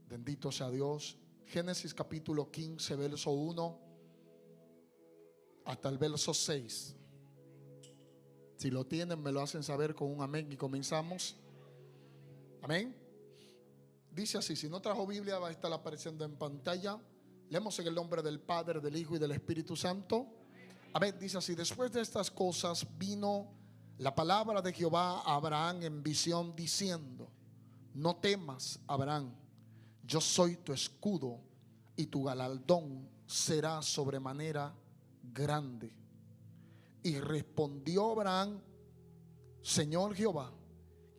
Bendito sea Dios. Génesis capítulo 15, verso 1 hasta el verso 6. Si lo tienen, me lo hacen saber con un amén y comenzamos. Amén. Dice así, si no trajo Biblia va a estar apareciendo en pantalla. Leemos en el nombre del Padre, del Hijo y del Espíritu Santo. Amén. Dice así, después de estas cosas vino la palabra de Jehová a Abraham en visión diciendo: no temas, Abraham, yo soy tu escudo y tu galardón será sobremanera grande. Y respondió Abraham: Señor Jehová,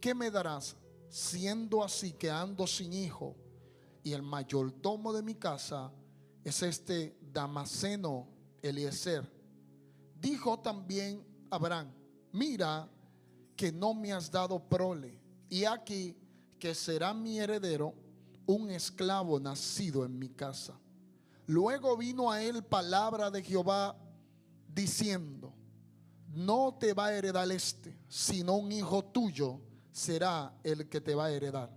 ¿qué me darás siendo así que ando sin hijo y el mayordomo de mi casa es este Damaseno Eliezer? Dijo también Abraham: mira que no me has dado prole, y aquí que será mi heredero un esclavo nacido en mi casa. Luego vino a él palabra de Jehová diciendo: no te va a heredar sino un hijo tuyo será el que te va a heredar.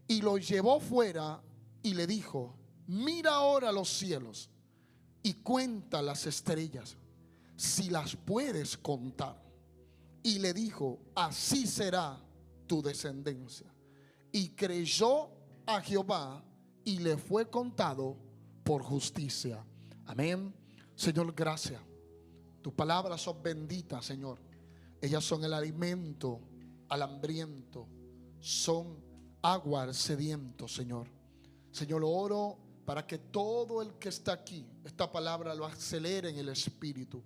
Y lo llevó fuera y le dijo: mira ahora los cielos y cuenta las estrellas, si las puedes contar. Y le dijo: así será tu descendencia. Y creyó a Jehová y le fue contado por justicia. Amén. Señor, gracias. Tus palabras son benditas, Señor. Ellas son el alimento al hambriento, son agua al sediento, Señor. Señor, oro para que todo el que está aquí, esta palabra lo acelere en el espíritu,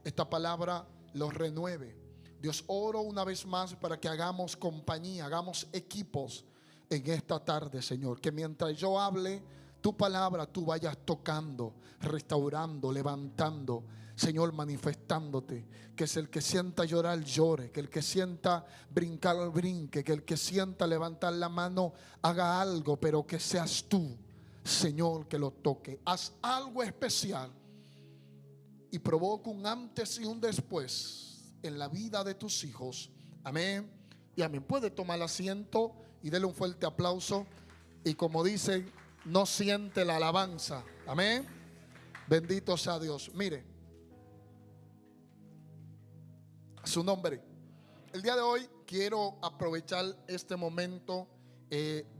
esta palabra lo renueve. Dios, oro una vez más para que hagamos compañía, hagamos equipos en esta tarde, Señor. Que mientras yo hable tu palabra, tú vayas tocando, restaurando, levantando, Señor, manifestándote. Que es el que sienta llorar, llore. Que el que sienta brincar, brinque. Que el que sienta levantar la mano, haga algo. Pero que seas tú, Señor, que lo toque. Haz algo especial y provoca un antes y un después en la vida de tus hijos. Amén y amén. Puede tomar asiento y dele un fuerte aplauso. Y como dicen, no siente la alabanza. Amén. Bendito sea Dios. Mire, a su nombre. El día de hoy quiero aprovechar este momento.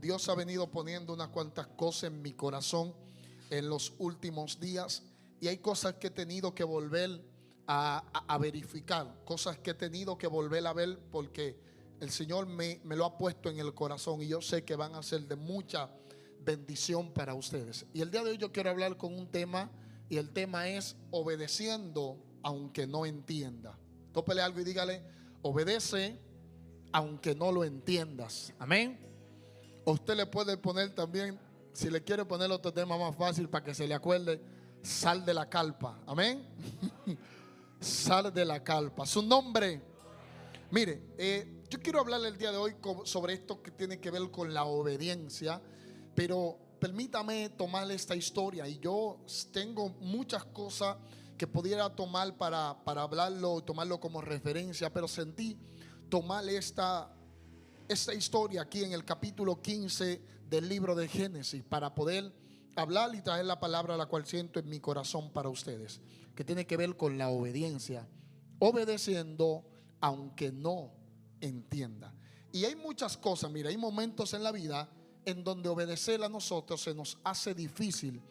Dios ha venido poniendo unas cuantas cosas en mi corazón en los últimos días. Y hay cosas que he tenido que volver a verificar. Cosas que he tenido que volver a ver porque el Señor me lo ha puesto en el corazón. Y yo sé que van a ser de mucha bendición para ustedes. Y el día de hoy yo quiero hablar con un tema. Y el tema es obedeciendo aunque no entienda. Tópele algo y dígale: obedece aunque no lo entiendas. Amén. O usted le puede poner también, si le quiere poner otro tema más fácil para que se le acuerde: sal de la carpa. Amén. Sal de la carpa. Su nombre. Mire, yo quiero hablarle el día de hoy sobre esto que tiene que ver con la obediencia. Pero permítame tomar esta historia. Y yo tengo muchas cosas que pudiera tomar para hablarlo, tomarlo como referencia. Pero sentí tomar esta historia aquí en el capítulo 15 del libro de Génesis para poder hablar y traer la palabra a la cual siento en mi corazón para ustedes, que tiene que ver con la obediencia, obedeciendo aunque no entienda. Y hay muchas cosas, mira, hay momentos en la vida en donde obedecer a nosotros se nos hace difícil,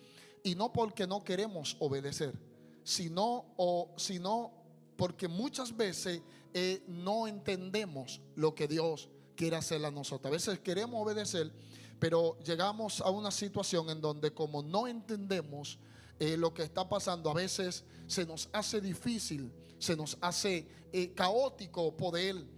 y no porque no queremos obedecer, sino porque muchas veces no entendemos lo que Dios quiere hacer a nosotros. A veces queremos obedecer, pero llegamos a una situación en donde, como no entendemos lo que está pasando, a veces se nos hace difícil, se nos hace caótico poder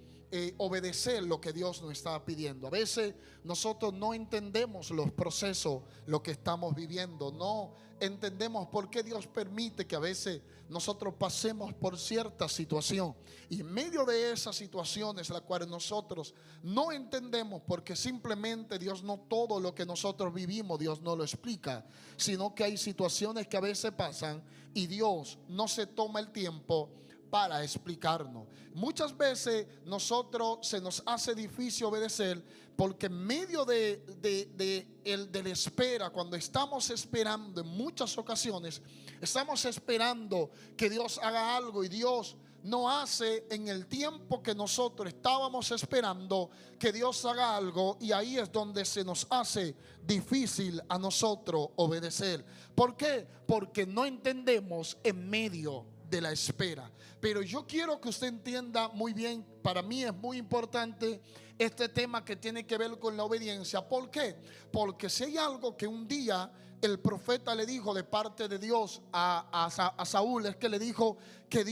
obedecer lo que Dios nos está pidiendo. A veces nosotros no entendemos los procesos, lo que estamos viviendo. No entendemos por qué Dios permite que a veces nosotros pasemos por cierta situación. Y en medio de esas situaciones, las cuales nosotros no entendemos, porque simplemente Dios, no todo lo que nosotros vivimos Dios no lo explica, sino que hay situaciones que a veces pasan y Dios no se toma el tiempo para explicarnos. Muchas veces nosotros se nos hace difícil obedecer porque en medio de la espera, cuando estamos esperando, en muchas ocasiones estamos esperando que Dios haga algo y Dios no hace en el tiempo que nosotros estábamos esperando que Dios haga algo, y ahí es donde se nos hace difícil a nosotros obedecer. ¿Por qué? Porque no entendemos en medio de la espera. Pero yo quiero que usted entienda muy bien, para mí es muy importante este tema que tiene que ver con la obediencia. ¿Por qué? Porque si hay algo que un día el profeta le dijo de parte de Dios a Saúl, es que le dijo que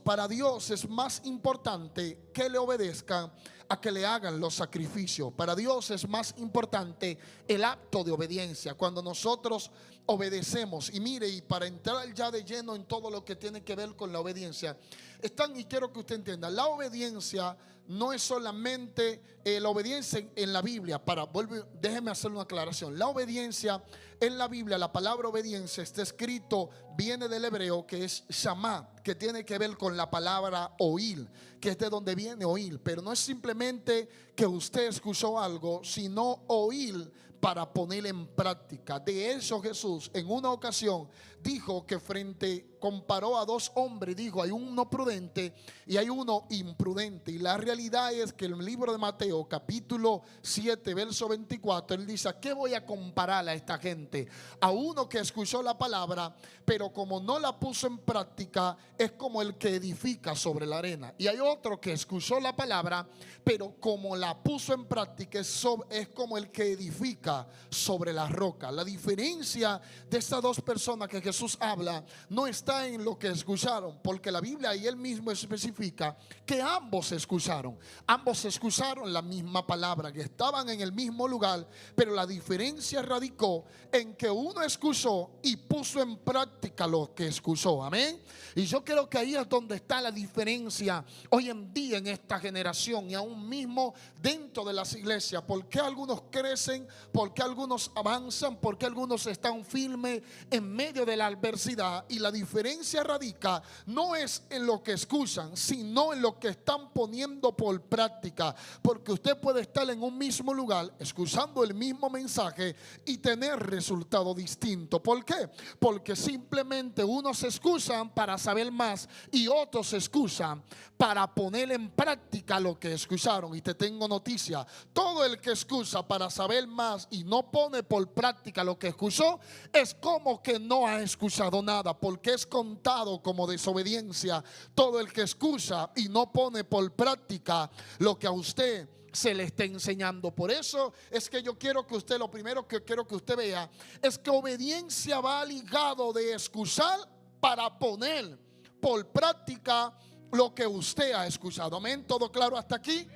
para Dios es más importante que le obedezcan a que le hagan los sacrificios. Para Dios es más importante el acto de obediencia, cuando nosotros obedecemos. Y mire, y para entrar ya de lleno en todo lo que tiene que ver con la obediencia, y quiero que usted entienda, la obediencia no es solamente la obediencia en la Biblia. Déjeme hacer una aclaración. La obediencia en la Biblia, la palabra obediencia está escrito, viene del hebreo que es shamá, que tiene que ver con la palabra oír, que es de donde viene oír. Pero no es simplemente que usted escuchó algo, sino oír para poner en práctica. De eso Jesús en una ocasión dijo que comparó a dos hombres, dijo: hay uno prudente y hay uno imprudente. Y la realidad es que en el libro de Mateo capítulo 7 verso 24 él dice: ¿a qué voy a comparar a esta gente? A uno que escuchó la palabra, pero como no la puso en práctica, es como el que edifica sobre la arena. Y hay otro que escuchó la palabra, pero como la puso en práctica, es como el que edifica sobre la roca. La diferencia de estas dos personas que Jesús habla no está en lo que escucharon, porque la Biblia y él mismo especifica que ambos escucharon la misma palabra, que estaban en el mismo lugar, pero la diferencia radicó en que uno escuchó y puso en práctica lo que escuchó. Amén. Y yo creo que ahí es donde está la diferencia hoy en día en esta generación, y aún mismo dentro de las iglesias. ¿Por qué algunos crecen? ¿Por qué algunos avanzan? ¿Por qué algunos están firmes en medio de la adversidad? Y la diferencia radica no es en lo que escuchan, sino en lo que están poniendo por práctica. Porque usted puede estar en un mismo lugar escuchando el mismo mensaje y tener resultado distinto. ¿Por qué? Porque simplemente unos escuchan para saber más y otros escuchan para poner en práctica lo que escucharon. Y te tengo noticia: todo el que escucha para saber más y no pone por práctica lo que escuchó, es como que no ha escuchado nada, porque es contado como desobediencia todo el que escucha y no pone por práctica lo que a usted se le está enseñando. Por eso es que yo quiero que usted, lo primero que quiero que usted vea es que obediencia va ligado de escuchar para poner por práctica lo que usted ha escuchado. Amén. ¿Todo claro hasta aquí?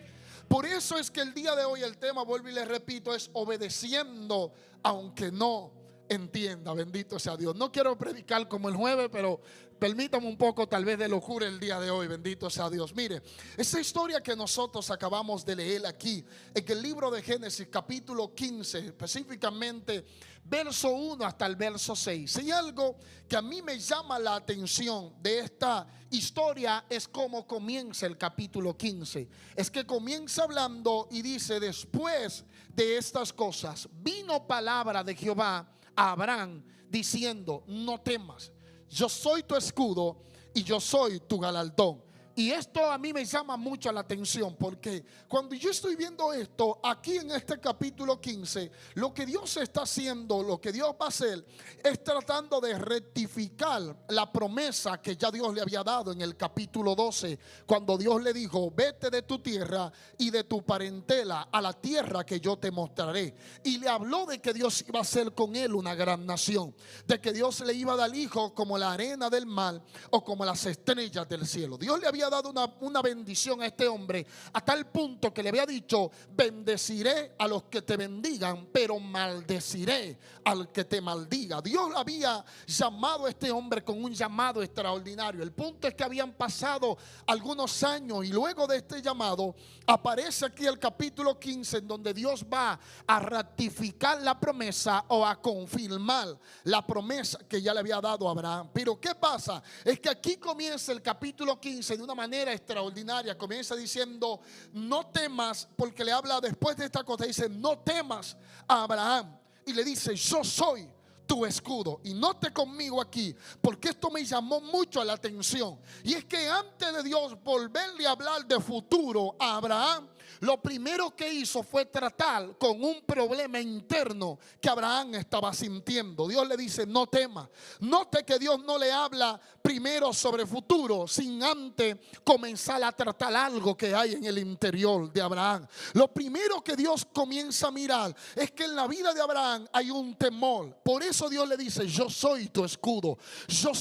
Por eso es que el día de hoy el tema, vuelvo y le repito, es obedeciendo aunque no entienda. Bendito sea Dios. No quiero predicar como el jueves, pero permítame un poco tal vez de locura el día de hoy. Bendito sea Dios. Mire, esa historia que nosotros acabamos de leer aquí en el libro de Génesis capítulo 15, específicamente verso 1 hasta el verso 6. Si hay algo que a mí me llama la atención de esta historia, es cómo comienza el capítulo 15. Es que comienza hablando y dice: después de estas cosas vino palabra de Jehová a Abraham diciendo: no temas, yo soy tu escudo y yo soy tu galardón. Y esto a mí me llama mucho la atención, porque cuando yo estoy viendo esto aquí en este capítulo 15, lo que Dios está haciendo, lo que Dios va a hacer, es tratando de rectificar la promesa que ya Dios le había dado en el capítulo 12, cuando Dios le dijo: vete de tu tierra y de tu parentela a la tierra que yo te mostraré. Y le habló de que Dios iba a hacer con él una gran nación, de que Dios le iba a dar hijos como la arena del mar o como las estrellas del cielo. Dios le había había dado una bendición a este hombre, a tal punto que le había dicho: bendeciré a los que te bendigan, pero maldeciré al que te maldiga. Dios había llamado a este hombre con un llamado extraordinario. El punto es que habían pasado algunos años, y luego de este llamado aparece aquí el capítulo 15, en donde Dios va a ratificar la promesa, o a confirmar la promesa que ya le había dado a Abraham. Pero ¿qué pasa? Es que aquí comienza el capítulo 15 de una manera extraordinaria. Comienza diciendo: no temas, porque le habla después de esta cosa, dice: no temas a Abraham, y le dice: yo soy tu escudo. Y note conmigo aquí, porque esto me llamó mucho la atención, y es que antes de Dios volverle a hablar de futuro a Abraham, lo primero que hizo fue tratar con un problema interno que Abraham estaba sintiendo. Dios le dice: no temas. Note que Dios no le habla primero sobre futuro sin antes comenzar a tratar algo que hay en el interior de Abraham. Lo primero que Dios comienza a mirar es que en la vida de Abraham hay un temor. Por eso Dios le dice: yo soy tu escudo, yo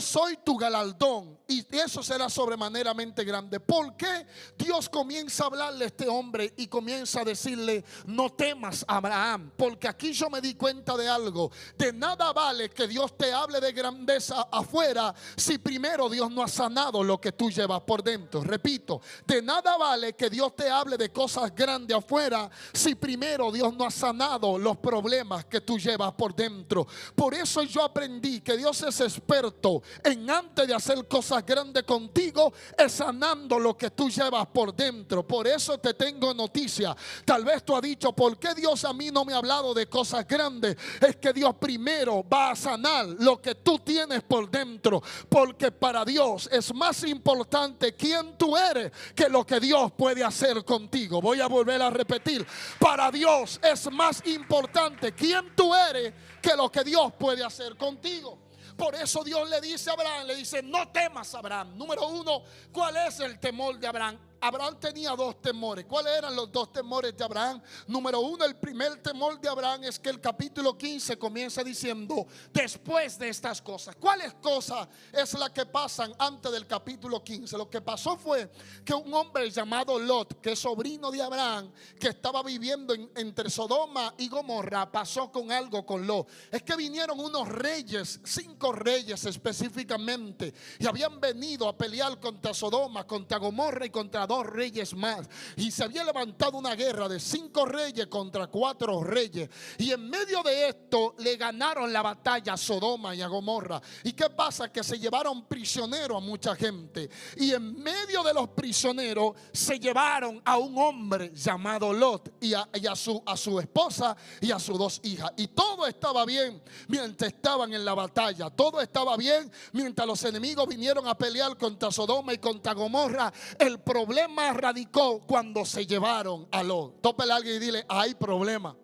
soy tu galardón, y eso será sobremaneramente grande. ¿Por qué Dios comienza a hablarle a este hombre y comienza a decirle: no temas, Abraham? Porque aquí yo me di cuenta de algo. De nada vale que Dios te hable de grandeza afuera si primero Dios no ha sanado lo que tú llevas por dentro. Repito, de nada vale que Dios te hable de cosas grandes afuera si primero Dios no ha sanado los problemas que tú llevas por dentro. Por eso yo aprendí que Dios es experto en, antes de hacer cosas grandes contigo, es sanando lo que tú llevas por dentro. Por eso te tengo noticia. Tal vez tú has dicho: ¿por qué Dios a mí no me ha hablado de cosas grandes? Es que Dios primero va a sanar lo que tú tienes por dentro, porque para Dios es más importante quién tú eres que lo que Dios puede hacer contigo. Voy a volver a repetir: para Dios es más importante quién tú eres que lo que Dios puede hacer contigo. Por eso Dios le dice a Abraham, le dice: no temas, Abraham. Número uno, ¿cuál es el temor de Abraham? Abraham tenía dos temores. ¿Cuáles eran los dos temores de Abraham? Número uno, el primer temor de Abraham es que el capítulo 15 comienza diciendo: después de estas cosas. ¿Cuáles cosas es la que pasan antes del capítulo 15? Lo que pasó fue que un hombre llamado Lot, que es sobrino de Abraham, que estaba viviendo entre Sodoma y Gomorra, pasó con algo con Lot. Es que vinieron unos reyes, 5 reyes específicamente, y habían venido a pelear contra Sodoma, contra Gomorra y contra 2 reyes más, y se había levantado una guerra de 5 reyes contra 4 reyes, y en medio de esto le ganaron la batalla a Sodoma y a Gomorra. ¿Y qué pasa? Que se llevaron prisionero a mucha gente, y en medio de los prisioneros se llevaron a un hombre llamado Lot y a su esposa y a sus 2 hijas, y todo estaba bien mientras estaban en la batalla. Todo estaba bien mientras los enemigos vinieron a pelear contra Sodoma y contra Gomorra. El problema radicó cuando se llevaron a Lot. Tópele a alguien y dile: hay problema.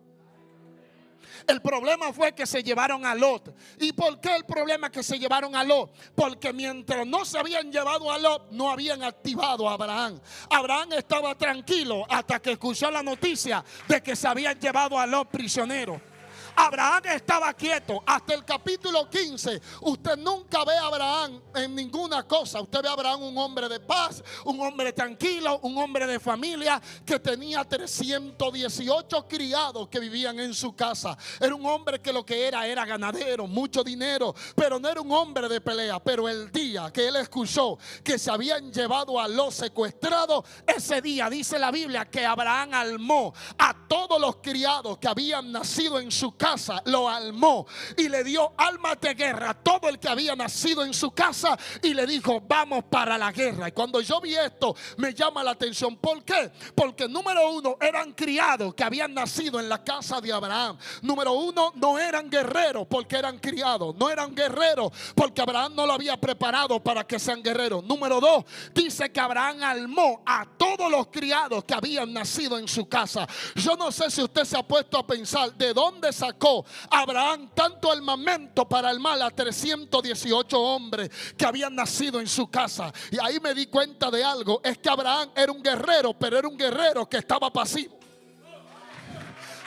El problema fue que se llevaron a Lot. ¿Y por qué el problema que se llevaron a Lot? Porque mientras no se habían llevado a Lot, no habían activado a Abraham. Abraham estaba tranquilo hasta que escuchó la noticia de que se habían llevado a Lot prisionero. Abraham estaba quieto hasta el capítulo 15. Usted nunca ve a Abraham en ninguna cosa. Usted ve a Abraham un hombre de paz, un hombre tranquilo, un hombre de familia que tenía 318 criados que vivían en su casa. Era un hombre que lo que era ganadero, mucho dinero, pero no era un hombre de pelea. Pero el día que él escuchó que se habían llevado a los secuestrados, ese día dice la Biblia que Abraham almó a todos los criados que habían nacido en su casa, lo almó y le dio armas de guerra a todo el que había nacido en su casa, y le dijo: vamos para la guerra. Y cuando yo vi esto me llama la atención. ¿Por qué? Porque número uno, eran criados que habían nacido en la casa de Abraham. Número uno, no eran guerreros porque eran criados. No eran guerreros porque Abraham no lo había preparado para que sean guerreros. Número dos, dice que Abraham almó a todos los criados que habían nacido en su casa. Yo no sé si usted se ha puesto a pensar de dónde sacó Abraham tanto armamento para armar a 318 hombres que habían nacido en su casa. Y ahí me di cuenta de algo: es que Abraham era un guerrero, pero era un guerrero que estaba pasivo.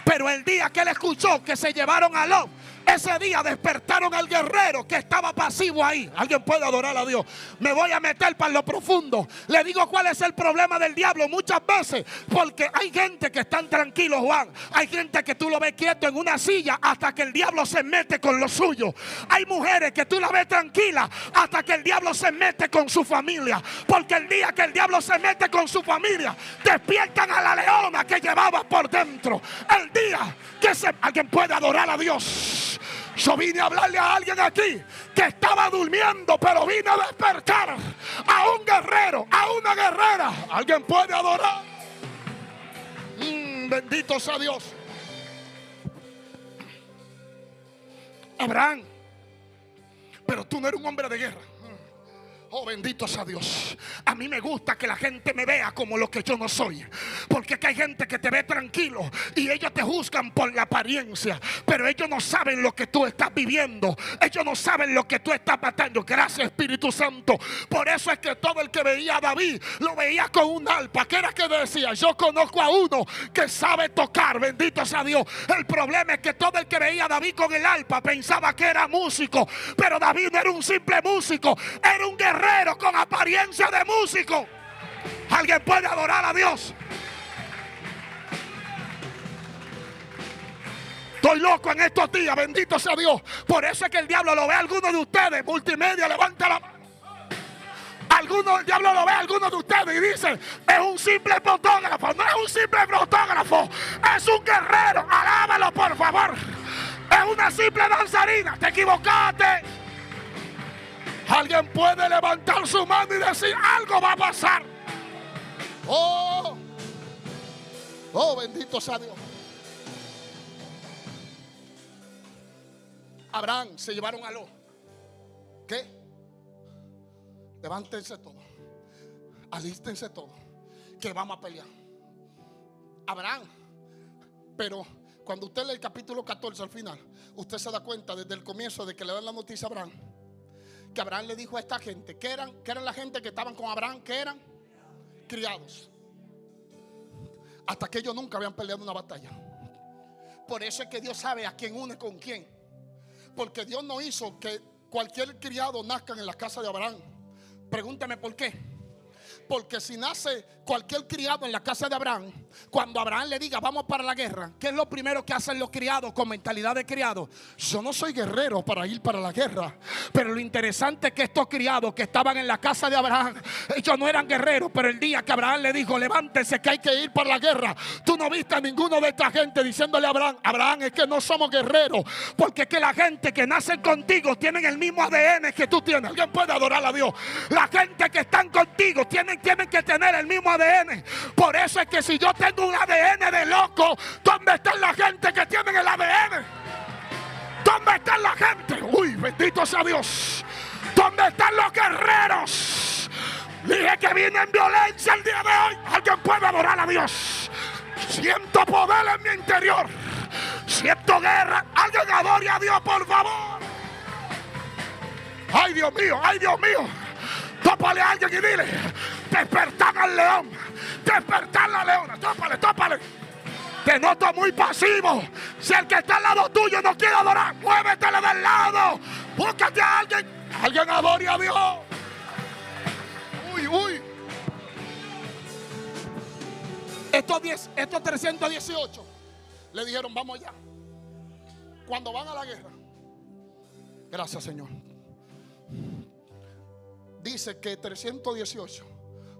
Pero el día que él escuchó que se llevaron a Lot, Ese día despertaron al guerrero que estaba pasivo ahí. Alguien puede adorar a Dios. Me voy a meter para lo profundo. Le digo cuál es el problema del diablo muchas veces. Porque hay gente que están tranquilos, Juan. Hay gente que tú lo ves quieto en una silla hasta que el diablo se mete con lo suyo. Hay mujeres que tú la ves tranquila hasta que el diablo se mete con su familia. Porque el día que el diablo se mete con su familia, despiertan a la leona que llevaba por dentro. El día que alguien puede adorar a Dios. Yo vine a hablarle a alguien aquí que estaba durmiendo, pero vine a despertar a un guerrero, a una guerrera. Alguien puede adorar. Bendito sea Dios. Abraham, pero tú no eres un hombre de guerra. Oh, bendito sea Dios. A mí me gusta que la gente me vea como lo que yo no soy. Porque hay gente que te ve tranquilo y ellos te juzgan por la apariencia, pero ellos no saben lo que tú estás viviendo. Ellos no saben lo que tú estás matando. Gracias, Espíritu Santo. Por eso es que todo el que veía a David lo veía con un arpa. ¿Qué era que decía? Yo conozco a uno que sabe tocar. Bendito sea Dios. El problema es que todo el que veía a David con el arpa pensaba que era músico, pero David no era un simple músico, era un guerrero con apariencia de músico. Alguien puede adorar a Dios. Estoy loco en estos días, bendito sea Dios. Por eso es que el diablo lo ve a algunos de ustedes. Multimedia, levanta la mano. El diablo lo ve a algunos de ustedes y dice: es un simple fotógrafo. No es un simple fotógrafo, es un guerrero. Alábalo, por favor. Es una simple danzarina. Te equivocaste. Alguien puede levantar su mano y decir: algo va a pasar. Oh, bendito sea Dios. Abraham se llevaron a Lot. ¿Qué? Levántense todos, alístense todos, que vamos a pelear. Abraham, pero cuando usted lee el capítulo 14 al final, usted se da cuenta desde el comienzo de que le dan la noticia a Abraham, que Abraham le dijo a esta gente, que eran la gente que estaban con Abraham, que eran criados, hasta que ellos nunca habían peleado una batalla. Por eso es que Dios sabe a quién une con quién, porque Dios no hizo que cualquier criado nazca en la casa de Abraham. Pregúntame por qué. Porque si nace cualquier criado en la casa de Abraham, cuando Abraham le diga vamos para la guerra, ¿qué es lo primero que hacen los criados con mentalidad de criado? Yo no soy guerrero para ir para la guerra. Pero lo interesante es que estos criados que estaban en la casa de Abraham, ellos no eran guerreros, pero el día que Abraham le dijo levántese que hay que ir para la guerra, tú no viste a ninguno de esta gente diciéndole a Abraham: Abraham, es que no somos guerreros, porque es que la gente que nace contigo tienen el mismo ADN que tú tienes. Alguien puede adorar a Dios. La gente que están contigo tienen que tener el mismo ADN. Por eso es que si yo tengo un ADN de loco, ¿dónde está la gente que tiene el ADN? ¿Dónde está la gente? Uy, bendito sea Dios. ¿Dónde están los guerreros? Dije que viene en violencia el día de hoy. Alguien puede adorar a Dios. Siento poder en mi interior. Siento guerra. Alguien adore a Dios, por favor. Ay, Dios mío, ay, Dios mío. Tópale a alguien y dile: despertar al león, despertar la leona. Tópale. Te noto muy pasivo. Si el que está al lado tuyo no quiere adorar, muévetele del lado. Búscate a alguien. Alguien adore a Dios. Uy. Estos 318 le dijeron vamos allá. Cuando van a la guerra, gracias, Señor. Dice que 318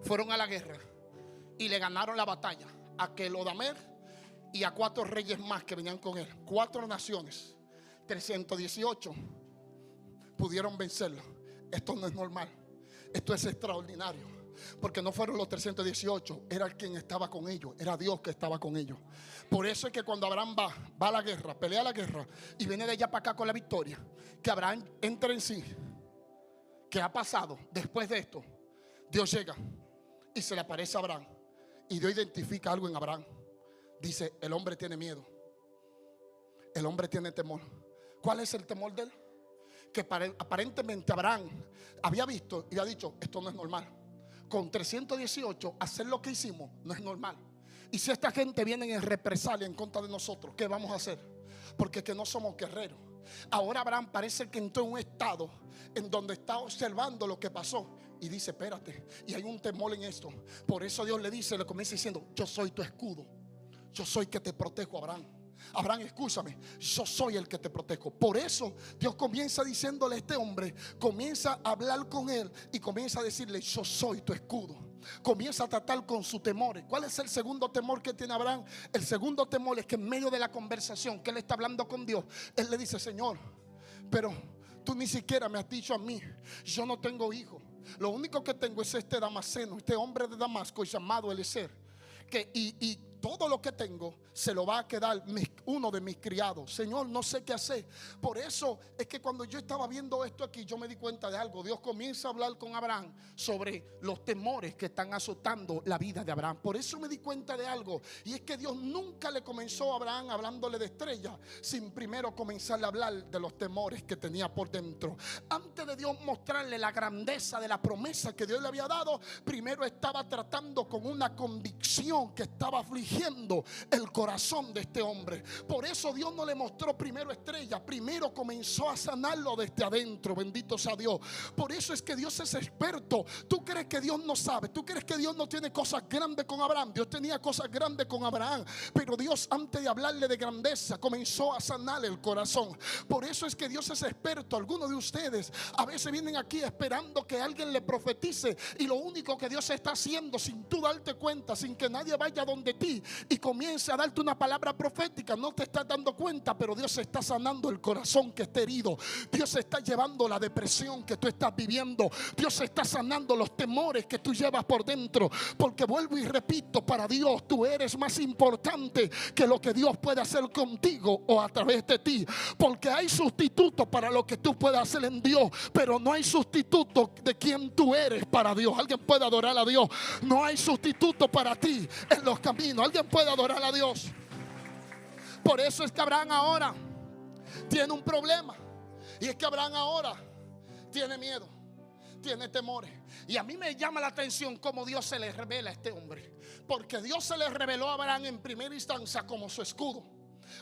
fueron a la guerra y le ganaron la batalla a Kelodamer y a 4 reyes más que venían con él. 4 naciones. 318 pudieron vencerlo. Esto no es normal. Esto es extraordinario. Porque no fueron los 318, era quien estaba con ellos, era Dios que estaba con ellos. Por eso es que cuando Abraham va a la guerra, pelea la guerra y viene de allá para acá con la victoria, que Abraham entra en sí. ¿Qué ha pasado después de esto? Dios llega y se le aparece a Abraham y Dios identifica algo en Abraham. Dice: el hombre tiene miedo, el hombre tiene temor. ¿Cuál es el temor de él? Que aparentemente Abraham había visto y ha dicho: esto no es normal. Con 318 hacer lo que hicimos no es normal. Y si esta gente viene en represalia en contra de nosotros, ¿qué vamos a hacer? Porque es que no somos guerreros. Ahora Abraham parece que entró en un estado en donde está observando lo que pasó y dice: espérate, y hay un temor en esto. Por eso Dios le dice, le comienza diciendo: yo soy tu escudo, yo soy que te protejo, Abraham. Abraham, escúchame, yo soy el que te protejo. Por eso Dios comienza diciéndole a este hombre, comienza a hablar con él y comienza a decirle: yo soy tu escudo. Comienza a tratar con sus temores. ¿Cuál es el segundo temor que tiene Abraham? El segundo temor es que en medio de la conversación que él está hablando con Dios, él le dice: Señor, pero tú ni siquiera me has dicho a mí, yo no tengo hijo. Lo único que tengo es este Damaseno, este hombre de Damasco llamado Eliezer, y todo lo que tengo se lo va a quedar uno de mis criados. Señor, no sé qué hacer. Por eso es que cuando yo estaba viendo esto aquí, yo me di cuenta de algo. Dios comienza a hablar con Abraham sobre los temores que están azotando la vida de Abraham. Por eso me di cuenta de algo, y es que Dios nunca le comenzó a Abraham hablándole de estrella sin primero comenzarle a hablar de los temores que tenía por dentro. Antes de Dios mostrarle la grandeza de la promesa que Dios le había dado, primero estaba tratando con una convicción que estaba afligiendo el corazón de este hombre. Por eso Dios no le mostró primero estrella, primero comenzó a sanarlo desde adentro. Bendito sea Dios. Por eso es que Dios es experto. Tú crees que Dios no sabe, tú crees que Dios no tiene cosas grandes con Abraham. Dios tenía cosas grandes con Abraham, pero Dios, antes de hablarle de grandeza, comenzó a sanarle el corazón. Por eso es que Dios es experto. Algunos de ustedes a veces vienen aquí esperando que alguien le profetice, y lo único que Dios está haciendo, sin tú darte cuenta, sin que nadie vaya donde ti y comience a darte una palabra profética, no te estás dando cuenta, pero Dios está sanando el corazón que está herido. Dios está llevando la depresión que tú estás viviendo. Dios está sanando los temores que tú llevas por dentro. Porque vuelvo y repito, para Dios tú eres más importante que lo que Dios puede hacer contigo o a través de ti. Porque hay sustituto para lo que tú puedes hacer en Dios, pero no hay sustituto de quien tú eres para Dios. Alguien puede adorar a Dios. No hay sustituto para ti en los caminos. Alguien puede adorar a Dios. Por eso es que Abraham ahora tiene un problema, y es que Abraham ahora tiene miedo, tiene temores. Y a mí me llama la atención cómo Dios se le revela a este hombre, porque Dios se le reveló a Abraham en primera instancia como su escudo.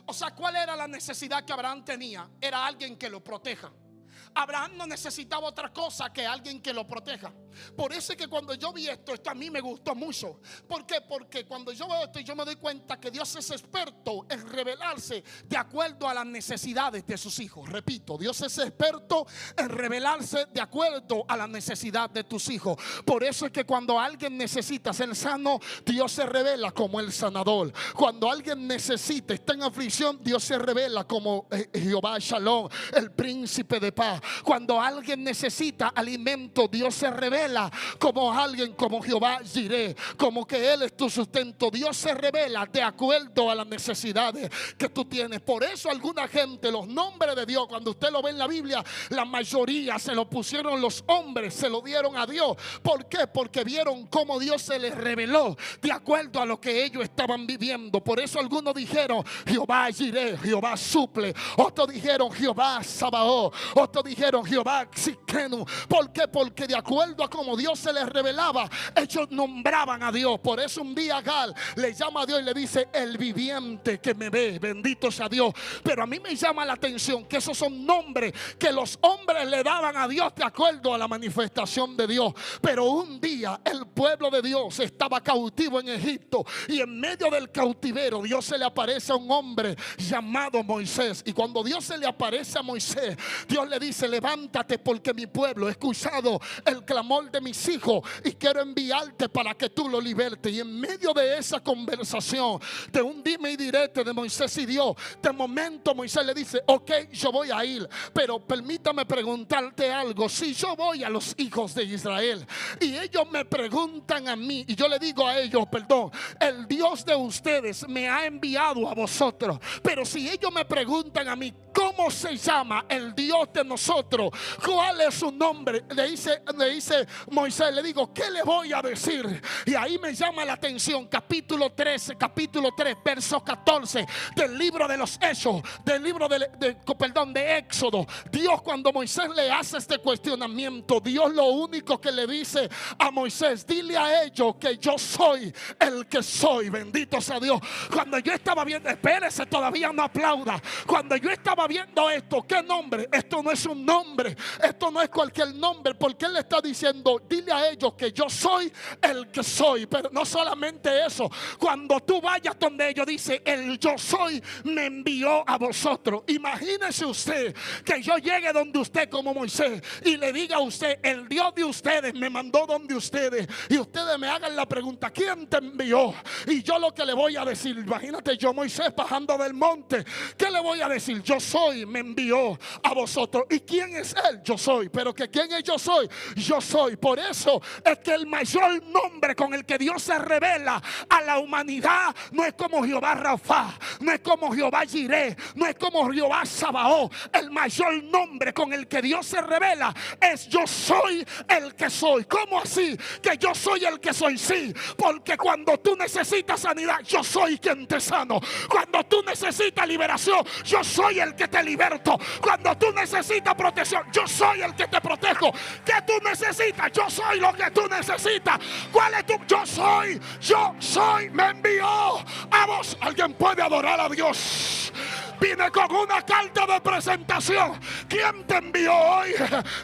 O sea, ¿cuál era la necesidad que Abraham tenía? Era alguien que lo proteja. Abraham no necesitaba otra cosa que alguien que lo proteja. Por eso es que cuando yo vi esto a mí me gustó mucho. ¿Por qué? Porque cuando yo veo esto, yo me doy cuenta que Dios es experto en revelarse de acuerdo a las necesidades de sus hijos. Repito, Dios es experto en revelarse de acuerdo a la necesidad de tus hijos. Por eso es que cuando alguien necesita ser sano, Dios se revela como el sanador. Cuando alguien necesita, está en aflicción, Dios se revela como Jehová Shalom, el príncipe de paz. Cuando alguien necesita alimento, Dios se revela como alguien, como Jehová Jireh, como que Él es tu sustento. Dios se revela de acuerdo a las necesidades que tú tienes. Por eso alguna gente, los nombres de Dios, cuando usted lo ve en la Biblia, la mayoría se lo pusieron los hombres, se lo dieron a Dios. ¿Por qué? Porque vieron cómo Dios se les reveló de acuerdo a lo que ellos estaban viviendo. Por eso algunos dijeron Jehová Jireh, Jehová suple. Otros dijeron Jehová Sabaoth. Otros dijeron Jehová Tsidkenu. ¿Por qué? Porque de acuerdo a como Dios se les revelaba, ellos nombraban a Dios. Por eso un día Gal le llama a Dios y le dice: el viviente que me ve, bendito sea Dios. Pero a mí me llama la atención que esos son nombres que los hombres le daban a Dios de acuerdo a la manifestación de Dios. Pero un día el pueblo de Dios estaba cautivo en Egipto, y en medio del cautiverio Dios se le aparece a un hombre llamado Moisés. Y cuando Dios se le aparece a Moisés, Dios le dice: levántate, porque mi pueblo ha escuchado el clamor de mis hijos y quiero enviarte para que tú lo libertes. Y en medio de esa conversación, de un dime y direte de Moisés y Dios, de momento Moisés le dice: ok, yo voy a ir, pero permítame preguntarte algo. Si yo voy a los hijos de Israel y ellos me preguntan a mí, y yo le digo a ellos: perdón, el Dios de ustedes me ha enviado a vosotros, pero si ellos me preguntan a mí, ¿cómo se llama el Dios de nosotros? ¿Cuál es su nombre? Le dice Moisés, le digo: ¿qué le voy a decir? Y ahí me llama la atención capítulo 3, verso 14 del libro de los Hechos, del libro de Éxodo. Dios, cuando Moisés le hace este cuestionamiento, Dios lo único que le dice a Moisés: dile a ellos que yo soy el que soy. Bendito sea Dios. Cuando yo estaba viendo, espérese, todavía no aplauda. Cuando yo estaba viendo viendo esto, ¿qué nombre? Esto no es un nombre, esto no es cualquier nombre, porque Él le está diciendo, dile a ellos que yo soy el que soy. Pero no solamente eso, cuando tú vayas donde ellos, dice, el yo soy me envió a vosotros. Imagínese usted que yo llegue donde usted como Moisés y le diga a usted, el Dios de ustedes me mandó donde ustedes, y ustedes me hagan la pregunta, ¿quién te envió? Y yo lo que le voy a decir, imagínate yo Moisés bajando del monte, ¿qué le voy a decir? Yo soy, me envió a vosotros. ¿Y quién es Él? Yo soy. Pero que ¿quién es yo soy? Yo soy. Por eso es que el mayor nombre con el que Dios se revela a la humanidad no es como Jehová Rafa, no es como Jehová Jireh, no es como Jehová Sabaoth. El mayor nombre con el que Dios se revela es yo soy el que soy. ¿Cómo así? Que yo soy el que soy. Sí, porque cuando tú necesitas sanidad, yo soy quien te sano. Cuando tú necesitas liberación, yo soy el que te liberto. Cuando tú necesitas protección, yo soy el que te protejo. ¿Qué tú necesitas? Yo soy lo que tú necesitas. ¿Cuál es tu? Yo soy, me envió a vos. ¿Alguien puede adorar a Dios? Vine con una carta de presentación. ¿Quién te envió hoy?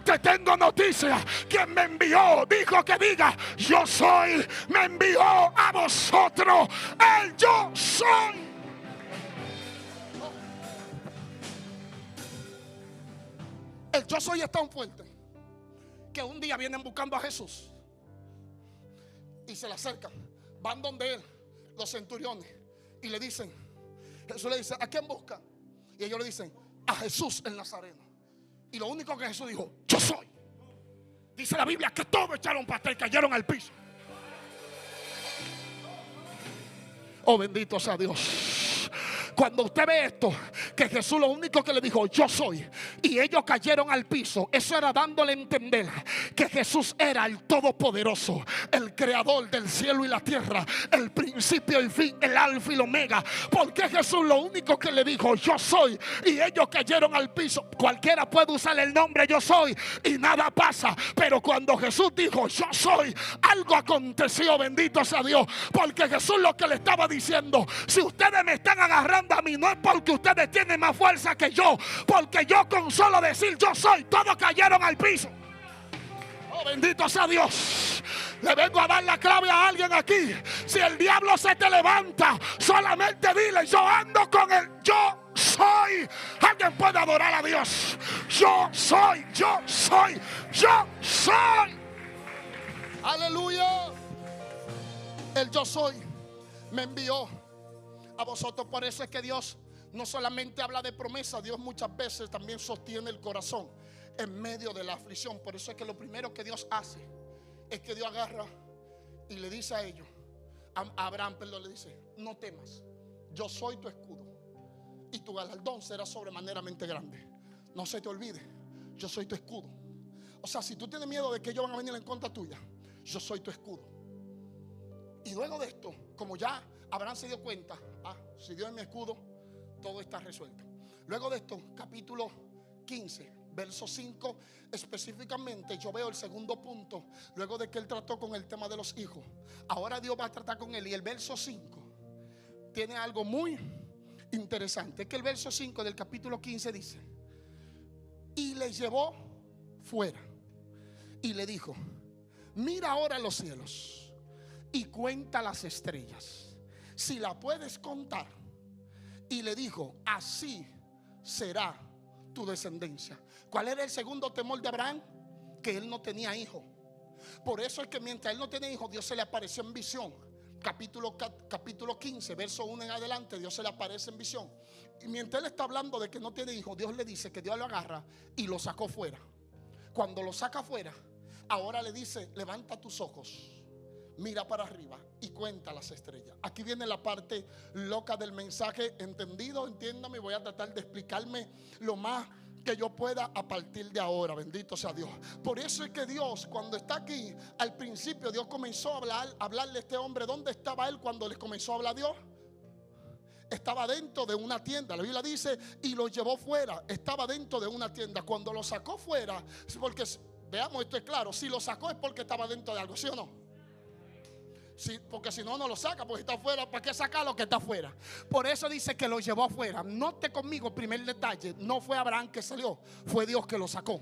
Te tengo noticia. ¿Quién me envió? Dijo que diga, yo soy, me envió a vosotros. El yo soy. El yo soy es tan fuerte que un día vienen buscando a Jesús y se le acercan, van donde él, los centuriones, y le dicen, Jesús le dice, ¿a quién buscan? Y ellos le dicen, a Jesús el Nazareno. Y lo único que Jesús dijo, yo soy. Dice la Biblia que todos echaron pastel y cayeron al piso. Oh, bendito sea Dios. Cuando usted ve esto, que Jesús lo único que le dijo, yo soy, y ellos cayeron al piso, eso era dándole a entender que Jesús era el Todopoderoso, el creador del cielo y la tierra, el principio y fin, el alfa y el omega. Porque Jesús lo único que le dijo, yo soy, y ellos cayeron al piso. Cualquiera puede usar el nombre yo soy y nada pasa, pero cuando Jesús dijo yo soy, algo aconteció, bendito sea Dios. Porque Jesús lo que le estaba diciendo, si ustedes me están agarrando a mí, no es porque ustedes tienen más fuerza que yo, porque yo con solo decir yo soy, todos cayeron al piso. Oh, bendito sea Dios. Le vengo a dar la clave a alguien aquí. Si el diablo se te levanta, solamente dile, yo ando con el yo soy. Alguien puede adorar a Dios. Yo soy, yo soy, yo soy. Aleluya. El yo soy me envió a vosotros. Por eso es que Dios no solamente habla de promesa, Dios muchas veces también sostiene el corazón en medio de la aflicción. Por eso es que lo primero que Dios hace es que Dios agarra y le dice a ellos, a Abraham, perdón, le dice, no temas, yo soy tu escudo y tu galardón será sobremanera grande. No se te olvide, yo soy tu escudo. O sea, si tú tienes miedo de que ellos van a venir en contra tuya, yo soy tu escudo. Y luego de esto, como ya Abraham se dio cuenta, si Dios es mi escudo, todo está resuelto. Luego de esto, capítulo 15, verso 5, específicamente yo veo el segundo punto. Luego de que él trató con el tema de los hijos, ahora Dios va a tratar con él. Y el verso 5 tiene algo muy interesante. Es que el verso 5 del capítulo 15 dice, y le llevó fuera y le dijo, mira ahora los cielos y cuenta las estrellas, si la puedes contar. Y le dijo, así será tu descendencia. ¿Cuál era el segundo temor de Abraham? Que él no tenía hijo. Por eso es que mientras él no tenía hijo, Dios se le apareció en visión. Capítulo 15, verso 1 en adelante, Dios se le aparece en visión. Y mientras él está hablando de que no tiene hijo, Dios le dice que Dios lo agarra y lo sacó fuera. Cuando lo saca fuera, ahora le dice, levanta tus ojos, mira para arriba y cuenta las estrellas. Aquí viene la parte loca del mensaje. ¿Entendido? Entiéndame. Voy a tratar de explicarme lo más que yo pueda a partir de ahora. Bendito sea Dios. Por eso es que Dios, cuando está aquí, al principio Dios comenzó a hablarle a este hombre. ¿Dónde estaba él cuando les comenzó a hablar a Dios? Estaba dentro de una tienda. La Biblia dice, y lo llevó fuera. Estaba dentro de una tienda. Cuando lo sacó fuera, porque veamos, esto es claro, si lo sacó es porque estaba dentro de algo, ¿sí o no? Sí, porque si no, no lo saca, porque está afuera. ¿Para qué sacar lo que está afuera? Por eso dice que lo llevó afuera. Note conmigo, primer detalle, no fue Abraham que salió, fue Dios que lo sacó.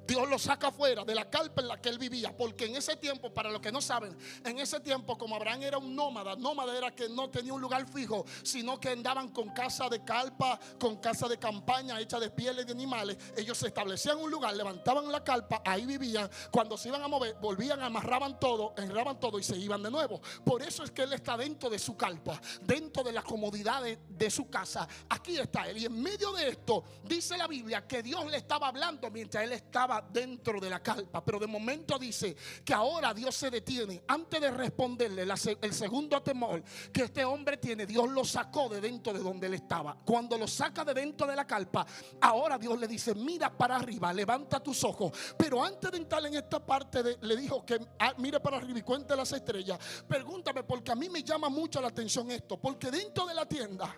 Dios lo saca afuera de la carpa en la que él vivía. Porque en ese tiempo, para los que no saben, en ese tiempo, como Abraham era un nómada era que no tenía un lugar fijo, sino que andaban con casa de carpa, con casa de campaña hecha de pieles de animales. Ellos se establecían en un lugar, levantaban la carpa, ahí vivían. Cuando se iban a mover, volvían, amarraban todo, enredaban todo y se iban de nuevo. Por eso es que él está dentro de su carpa, dentro de la comodidad de su casa. Aquí está él. Y en medio de esto, dice la Biblia que Dios le estaba hablando mientras él estaba dentro de la carpa. Pero de momento dice que ahora Dios se detiene. Antes de responderle el segundo temor que este hombre tiene, Dios lo sacó de dentro de donde él estaba. Cuando lo saca de dentro de la carpa, ahora Dios le dice: mira para arriba, levanta tus ojos. Pero antes de entrar en esta parte le dijo que mire para arriba y cuente las estrellas. Pregúntame, porque a mí me llama mucho la atención esto. Porque dentro de la tienda,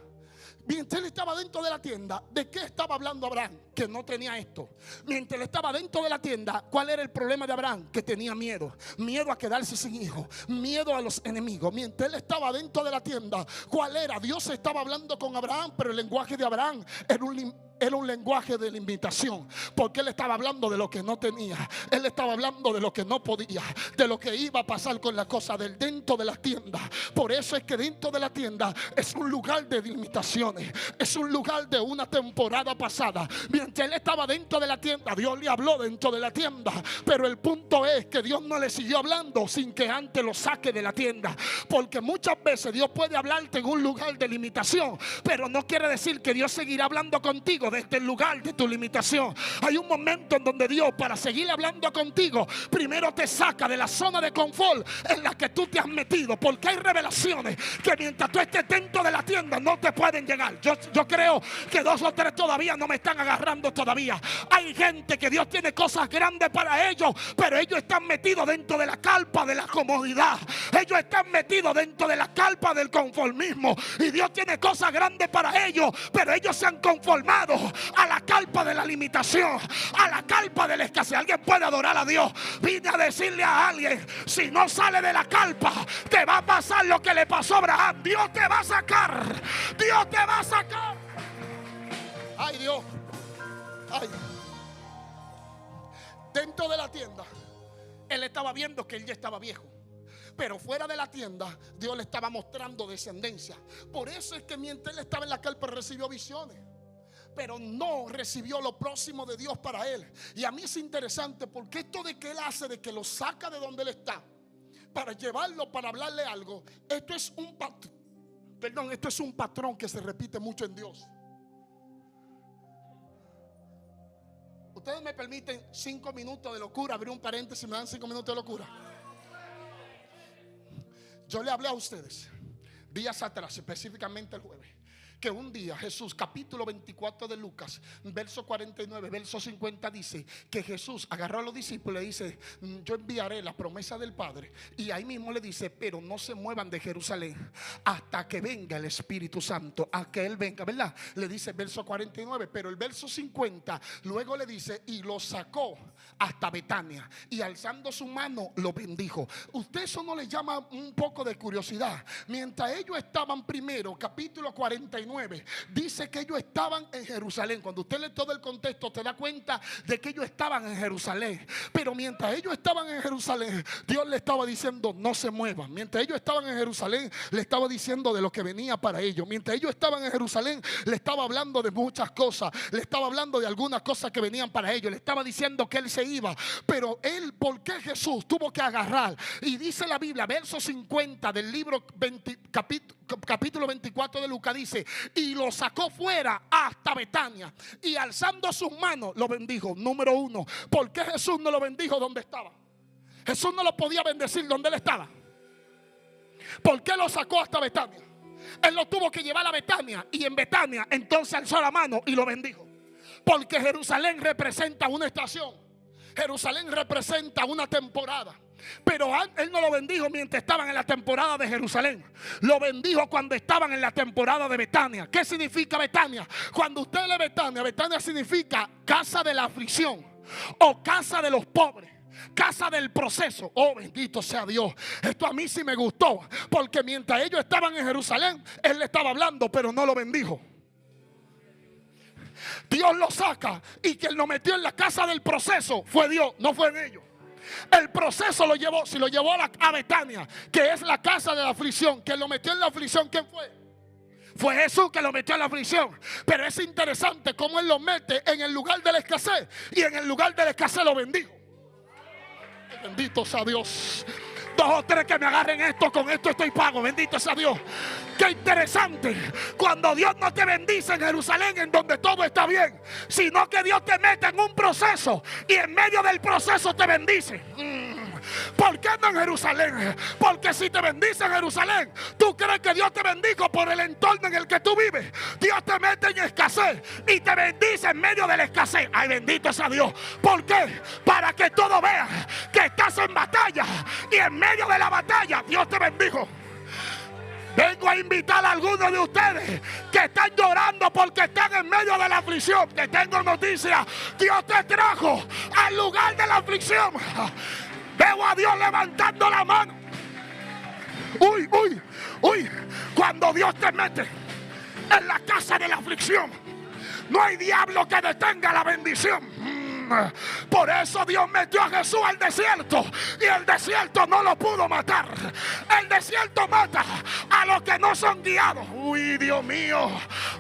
mientras él estaba dentro de la tienda, ¿de qué estaba hablando Abraham? Que no tenía esto. Mientras él estaba dentro de la tienda, ¿cuál era el problema de Abraham? Que tenía miedo. Miedo a quedarse sin hijos, miedo a los enemigos. Mientras él estaba dentro de la tienda, ¿cuál era? Dios estaba hablando con Abraham, pero el lenguaje de Abraham era un lenguaje de limitación. Porque él estaba hablando de lo que no tenía. Él estaba hablando de lo que no podía, de lo que iba a pasar con la cosa del dentro de la tienda. Por eso es que dentro de la tienda es un lugar de limitación. Es un lugar de una temporada pasada. Mientras él estaba dentro de la tienda, Dios le habló dentro de la tienda. Pero el punto es que Dios no le siguió hablando sin que antes lo saque de la tienda. Porque muchas veces Dios puede hablarte en un lugar de limitación, pero no quiere decir que Dios seguirá hablando contigo desde el lugar de tu limitación. Hay un momento en donde Dios, para seguir hablando contigo, primero te saca de la zona de confort en la que tú te has metido. Porque hay revelaciones que mientras tú estés dentro de la tienda no te pueden llegar. Yo creo que 2 o 3 todavía no me están agarrando todavía. Hay gente que Dios tiene cosas grandes para ellos, pero ellos están metidos dentro de la carpa de la comodidad. Ellos están metidos dentro de la carpa del conformismo. Y Dios tiene cosas grandes para ellos, pero ellos se han conformado a la carpa de la limitación, a la carpa de la escasez. Alguien puede adorar a Dios. Vine a decirle a alguien: si no sale de la carpa, te va a pasar lo que le pasó a Abraham. Dios te va a sacar. Dios te va a sacar. Ay, Dios. Ay. Dentro de la tienda, él estaba viendo que él ya estaba viejo. Pero fuera de la tienda, Dios le estaba mostrando descendencia. Por eso es que mientras él estaba en la carpa recibió visiones, pero no recibió lo próximo de Dios para él. Y a mí es interesante, porque esto de que él hace, de que lo saca de donde él está para llevarlo, para hablarle algo, esto es un patrón que se repite mucho en Dios. Ustedes me permiten 5 minutos de locura. Abrí un paréntesis, me dan 5 minutos de locura. Yo le hablé a ustedes días atrás, específicamente el jueves, que un día Jesús, capítulo 24 de Lucas, verso 49, verso 50, dice que Jesús agarró a los discípulos y le dice: yo enviaré la promesa del Padre. Y ahí mismo le dice: pero no se muevan de Jerusalén hasta que venga el Espíritu Santo, a que Él venga, ¿verdad? Le dice el verso 49, pero el verso 50 luego le dice: y lo sacó hasta Betania, y alzando su mano lo bendijo. ¿Usted eso no le llama un poco de curiosidad? Mientras ellos estaban primero, capítulo 49, dice que ellos estaban en Jerusalén. Cuando usted lee todo el contexto, te da cuenta de que ellos estaban en Jerusalén. Pero mientras ellos estaban en Jerusalén, Dios le estaba diciendo: no se muevan. Mientras ellos estaban en Jerusalén, le estaba diciendo de lo que venía para ellos. Mientras ellos estaban en Jerusalén, le estaba hablando de muchas cosas. Le estaba hablando de algunas cosas que venían para ellos. Le estaba diciendo que Él se iba. Pero Él, ¿por qué Jesús tuvo que agarrar? Y dice la Biblia, verso 50 del libro capítulo 24 de Lucas, dice: y lo sacó fuera hasta Betania, y alzando sus manos lo bendijo. Número 1, ¿por qué Jesús no lo bendijo donde estaba? Jesús no lo podía bendecir donde él estaba. ¿Por qué lo sacó hasta Betania? Él lo tuvo que llevar a Betania, y en Betania entonces alzó la mano y lo bendijo. Porque Jerusalén representa una estación. Jerusalén representa una temporada. Pero Él no lo bendijo mientras estaban en la temporada de Jerusalén. Lo bendijo cuando estaban en la temporada de Betania. ¿Qué significa Betania? Cuando usted lee Betania, Betania significa casa de la aflicción o casa de los pobres. Casa del proceso. Oh, bendito sea Dios. Esto a mí sí me gustó, porque mientras ellos estaban en Jerusalén, Él le estaba hablando, pero no lo bendijo. Dios lo saca, y quien lo metió en la casa del proceso fue Dios, no fue en ellos. El proceso lo llevó, si lo llevó a Betania, que es la casa de la aflicción. Quien lo metió en la aflicción, ¿quién fue? Fue Jesús que lo metió en la aflicción. Pero es interesante cómo Él lo mete en el lugar de la escasez, y en el lugar de la escasez lo bendijo. Bendito sea Dios. 2 o 3 que me agarren esto, con esto estoy pago. Bendito sea Dios. Qué interesante cuando Dios no te bendice en Jerusalén, en donde todo está bien, sino que Dios te mete en un proceso, y en medio del proceso te bendice. ¿Por qué no en Jerusalén? Porque si te bendice en Jerusalén, tú crees que Dios te bendijo por el entorno en el que tú vives. Dios te mete en escasez y te bendice en medio de la escasez. Ay, bendito sea Dios. ¿Por qué? Para que todo vea que estás en batalla, y en medio de la batalla Dios te bendijo. Vengo a invitar a algunos de ustedes que están llorando porque están en medio de la aflicción. Que tengo noticias. Dios te trajo al lugar de la aflicción. Veo a Dios levantando la mano. Uy. Cuando Dios te mete en la casa de la aflicción, no hay diablo que detenga la bendición. Por eso Dios metió a Jesús al desierto, y el desierto no lo pudo matar. El desierto mata a los que no son guiados. Uy, Dios mío,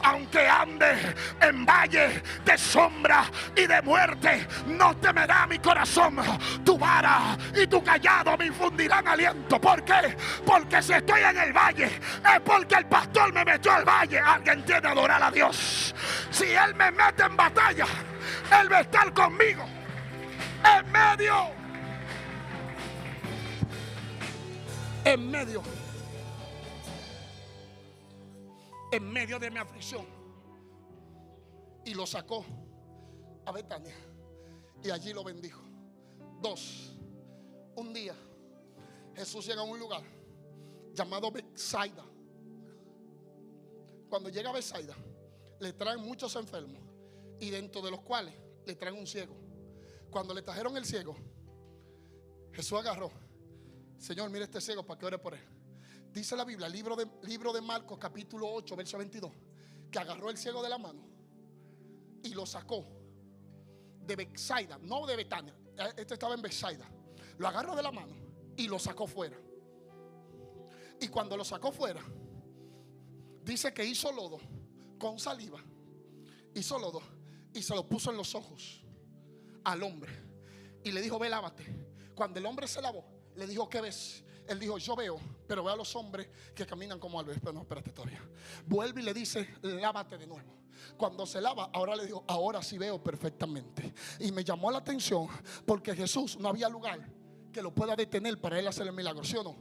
aunque ande en valle de sombra y de muerte, no temerá mi corazón. Tu vara y tu callado me infundirán aliento. ¿Por qué? Porque si estoy en el valle, es porque el pastor me metió al valle. Alguien tiene que adorar a Dios. Si Él me mete en batalla, Él va a estar conmigo en medio de mi aflicción. Y lo sacó a Betania, y allí lo bendijo. 2. Un día Jesús llega a un lugar llamado Betsaida. Cuando llega a Betsaida, le traen muchos enfermos, y dentro de los cuales le traen un ciego. Cuando le trajeron el ciego, Jesús agarró: Señor, mire este ciego para que ore por él. Dice la Biblia, libro de Marcos capítulo 8 verso 22, que agarró el ciego de la mano y lo sacó de Betsaida, no de Betania. Este estaba en Betsaida. Lo agarró de la mano y lo sacó fuera. Y cuando lo sacó fuera, dice que hizo lodo con saliva. Hizo lodo y se lo puso en los ojos al hombre, y le dijo: ve, lávate. Cuando el hombre se lavó, le dijo: ¿qué ves? Él dijo: yo veo, pero veo a los hombres que caminan como árboles. Pero no, espérate todavía. Vuelve y le dice: lávate de nuevo. Cuando se lava, ahora le dijo: ahora sí veo perfectamente. Y me llamó la atención, porque Jesús no había lugar que lo pueda detener para él hacer el milagro, ¿sí o no?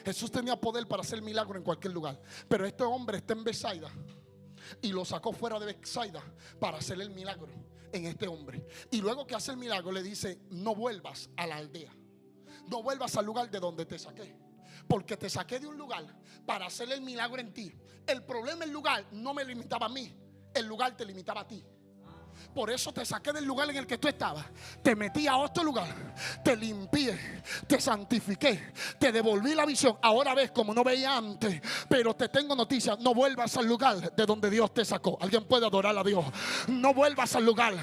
Jesús tenía poder para hacer milagro en cualquier lugar, pero este hombre está en Betsaida, y lo sacó fuera de Betsaida para hacer el milagro en este hombre. Y luego que hace el milagro, le dice: no vuelvas a la aldea, no vuelvas al lugar de donde te saqué, porque te saqué de un lugar para hacer el milagro en ti. El problema, el lugar no me limitaba a mí, el lugar te limitaba a ti. Por eso te saqué del lugar en el que tú estabas, te metí a otro lugar, te limpié, te santifiqué, te devolví la visión. Ahora ves como no veía antes. Pero te tengo noticias: no vuelvas al lugar de donde Dios te sacó. Alguien puede adorar a Dios. No vuelvas al lugar,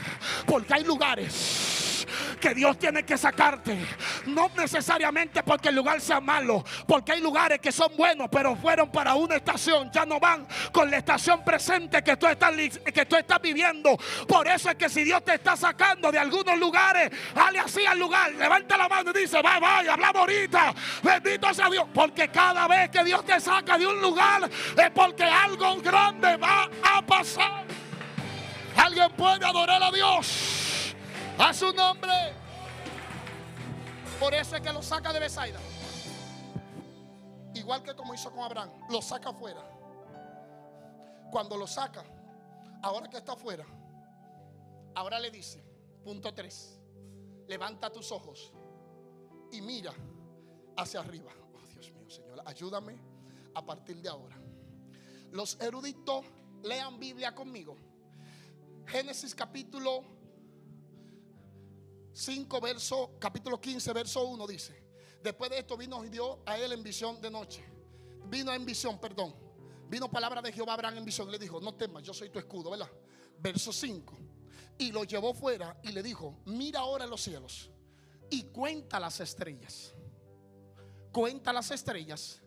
porque hay lugares que Dios tiene que sacarte. No necesariamente porque el lugar sea malo, porque hay lugares que son buenos, pero fueron para una estación, ya no van con la estación presente que tú estás viviendo. Por eso es que si Dios te está sacando de algunos lugares, dale así al lugar, levanta la mano y dice: bye, hablamos ahorita. Bendito sea Dios. Porque cada vez que Dios te saca de un lugar, es porque algo grande va a pasar. Alguien puede adorar a Dios a su nombre. Por eso es que lo saca de Betsaida. Igual que como hizo con Abraham, lo saca afuera. Cuando lo saca, ahora que está afuera, ahora le dice, punto 3: levanta tus ojos y mira hacia arriba. Oh, Dios mío, Señor, ayúdame a partir de ahora. Los eruditos, lean Biblia conmigo. Génesis capítulo 5, capítulo 15, verso 1 dice: después de esto vino y dio a él en visión de noche. Vino palabra de Jehová a Abraham en visión. Le dijo: no temas, yo soy tu escudo, ¿verdad? Verso 5. Y lo llevó fuera y le dijo: mira ahora en los cielos y cuenta las estrellas. Cuenta las estrellas.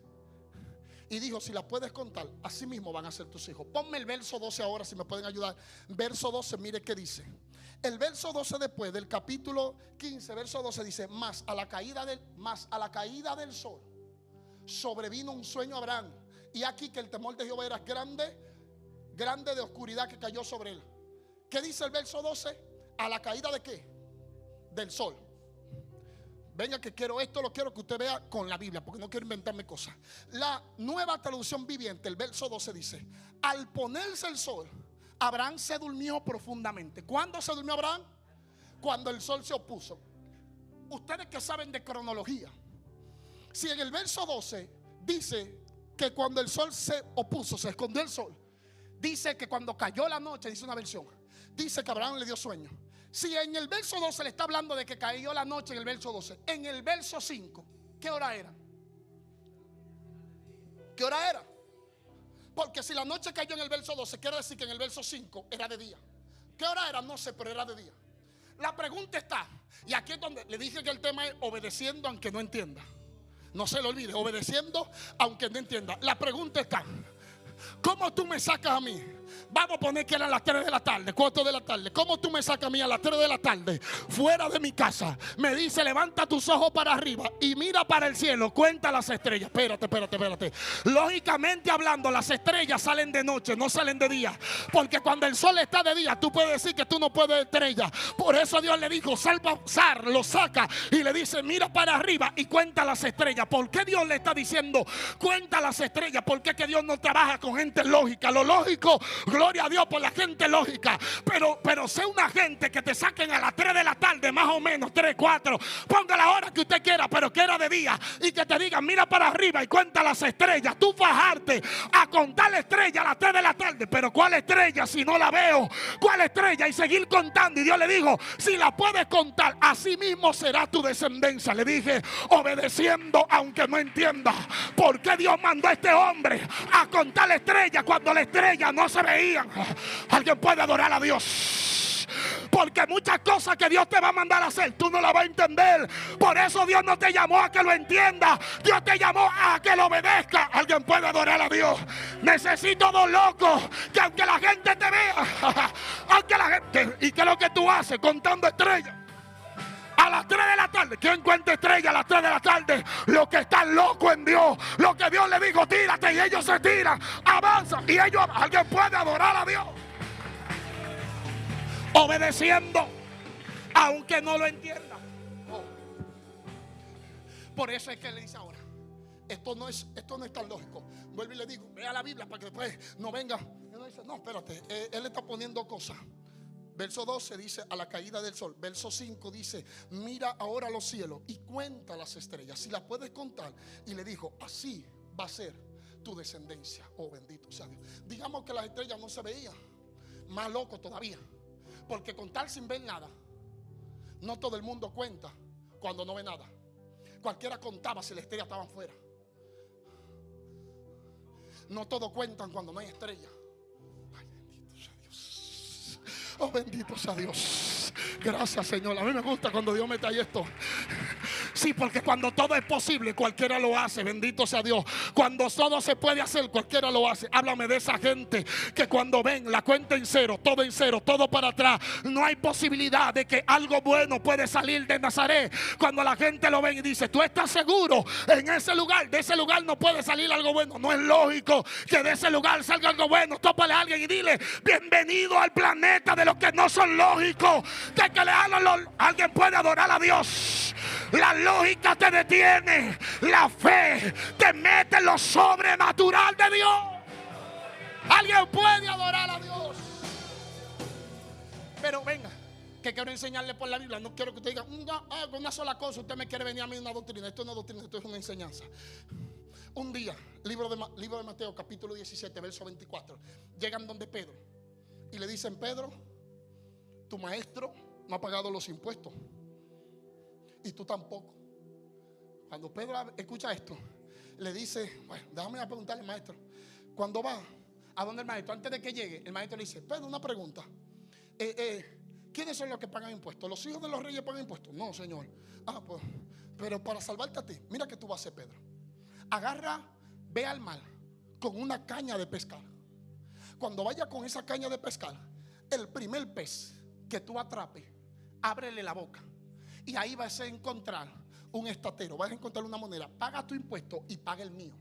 Y dijo: si las puedes contar, así mismo van a ser tus hijos. Ponme el verso 12 ahora, si me pueden ayudar. Verso 12, mire qué dice. El verso 12 después del capítulo 15, verso 12 dice: mas a la caída del sol sobrevino un sueño a Abraham. Y aquí que el temor de Jehová era grande de oscuridad que cayó sobre él. ¿Qué dice el verso 12? ¿A la caída de qué? Del sol. Venga, que lo quiero que usted vea con la Biblia, porque no quiero inventarme cosas. La Nueva Traducción Viviente, el verso 12 dice: al ponerse el sol, Abraham se durmió profundamente. ¿Cuándo se durmió Abraham? Cuando el sol se opuso. Ustedes que saben de cronología, si en el verso 12 dice que cuando el sol se opuso, se escondió el sol, dice que cuando cayó la noche, dice una versión, dice que Abraham le dio sueño. Si en el verso 12 le está hablando de que cayó la noche, en el verso 12, en el verso 5, ¿qué hora era? ¿Qué hora era? Porque si la noche cayó en el verso 12, quiere decir que en el verso 5 era de día. ¿Qué hora era? No sé, pero era de día. La pregunta está, y aquí es donde le dije que el tema es obedeciendo aunque no entienda. No se lo olvide, obedeciendo aunque no entienda. La pregunta está: ¿cómo tú me sacas a mí? Vamos a poner que eran las 3 de la tarde, 4 de la tarde. ¿Cómo tú me sacas a mí a las 3 de la tarde fuera de mi casa? Me dice: levanta tus ojos para arriba y mira para el cielo, cuenta las estrellas. Espérate. Lógicamente hablando, las estrellas salen de noche, no salen de día. Porque cuando el sol está de día, tú puedes decir que tú no puedes ver estrellas. Por eso Dios le dijo: lo saca y le dice: mira para arriba y cuenta las estrellas. ¿Por qué Dios le está diciendo cuenta las estrellas? Porque es que Dios no trabaja con gente lógica. Lo lógico, gloria a Dios por la gente lógica, pero sé una gente que te saquen a las 3 de la tarde, más o menos 3, 4, ponga la hora que usted quiera, pero que era de día, y que te digan: mira para arriba y cuenta las estrellas. Tú fajarte a contar la estrella a las 3 de la tarde, pero ¿cuál estrella si no la veo? ¿Cuál estrella? Y seguir contando. Y Dios le dijo: si la puedes contar, así mismo será tu descendencia. Le dije: obedeciendo aunque no entienda. ¿Por qué Dios mandó a este hombre a contar la estrella cuando la estrella no se veía? Alguien puede adorar a Dios, porque muchas cosas que Dios te va a mandar a hacer, tú no las vas a entender. Por eso Dios no te llamó a que lo entienda, Dios te llamó a que lo obedezca. Alguien puede adorar a Dios. Necesito dos locos que aunque la gente te vea, aunque la gente, ¿y qué es lo que tú haces? Contando estrellas. A las 3 de la tarde, ¿quién cuenta estrella a las 3 de la tarde? Los que están locos en Dios. Lo que Dios le dijo: tírate, y ellos se tiran, avanzan, y ellos, alguien puede adorar a Dios. Obedeciendo, aunque no lo entienda. Oh. Por eso es que le dice ahora: esto no es tan lógico. Vuelvo y le digo: vea la Biblia para que después no venga. Y uno dice: no, espérate, él está poniendo cosas. Verso 12 dice: a la caída del sol. Verso 5 dice: mira ahora los cielos y cuenta las estrellas, si las puedes contar. Y le dijo: así va a ser tu descendencia. Oh, bendito sea Dios. Digamos que las estrellas no se veían. Más loco todavía, porque contar sin ver nada. No todo el mundo cuenta cuando no ve nada. Cualquiera contaba si las estrellas estaban fuera. No todos cuentan cuando no hay estrellas. Oh, bendito sea Dios. Gracias, Señor. A mí me gusta cuando Dios me trae esto. Sí, porque cuando todo es posible, cualquiera lo hace. Bendito sea Dios. Cuando todo se puede hacer, cualquiera lo hace. Háblame de esa gente que cuando ven la cuenta en cero, todo para atrás, no hay posibilidad de que algo bueno puede salir de Nazaret. Cuando la gente lo ve y dice: ¿tú estás seguro? En ese lugar, de ese lugar no puede salir algo bueno. No es lógico que de ese lugar salga algo bueno. Tópale a alguien y dile: bienvenido al planeta de los que no son lógicos. Que le hagan alguien puede adorar a Dios. La lógica te detiene, la fe te mete en lo sobrenatural de Dios. Alguien puede adorar a Dios. Pero venga, que quiero enseñarle por la Biblia. No quiero que usted diga una sola cosa. Usted me quiere venir a mí una doctrina. Esto no es doctrina, esto es una enseñanza. Un día, libro de Mateo, capítulo 17, verso 24. Llegan donde Pedro y le dicen: Pedro, tu maestro no ha pagado los impuestos. y tú tampoco. Cuando Pedro escucha esto, le dice, bueno, déjame preguntarle al maestro. Cuando va a donde el maestro, antes de que llegue, el maestro le dice, Pedro, una pregunta. ¿Quiénes son los que pagan impuestos? ¿Los hijos de los reyes pagan impuestos? No, señor. Pues, pero para salvarte a ti, mira que tú vas a hacer, Pedro. Agarra, ve al mar con una caña de pescar. Cuando vaya con esa caña de pescar, el primer pez que tú atrapes, ábrele la boca. Y ahí vas a encontrar un estatero, vas a encontrar una moneda. Paga tu impuesto y paga el mío.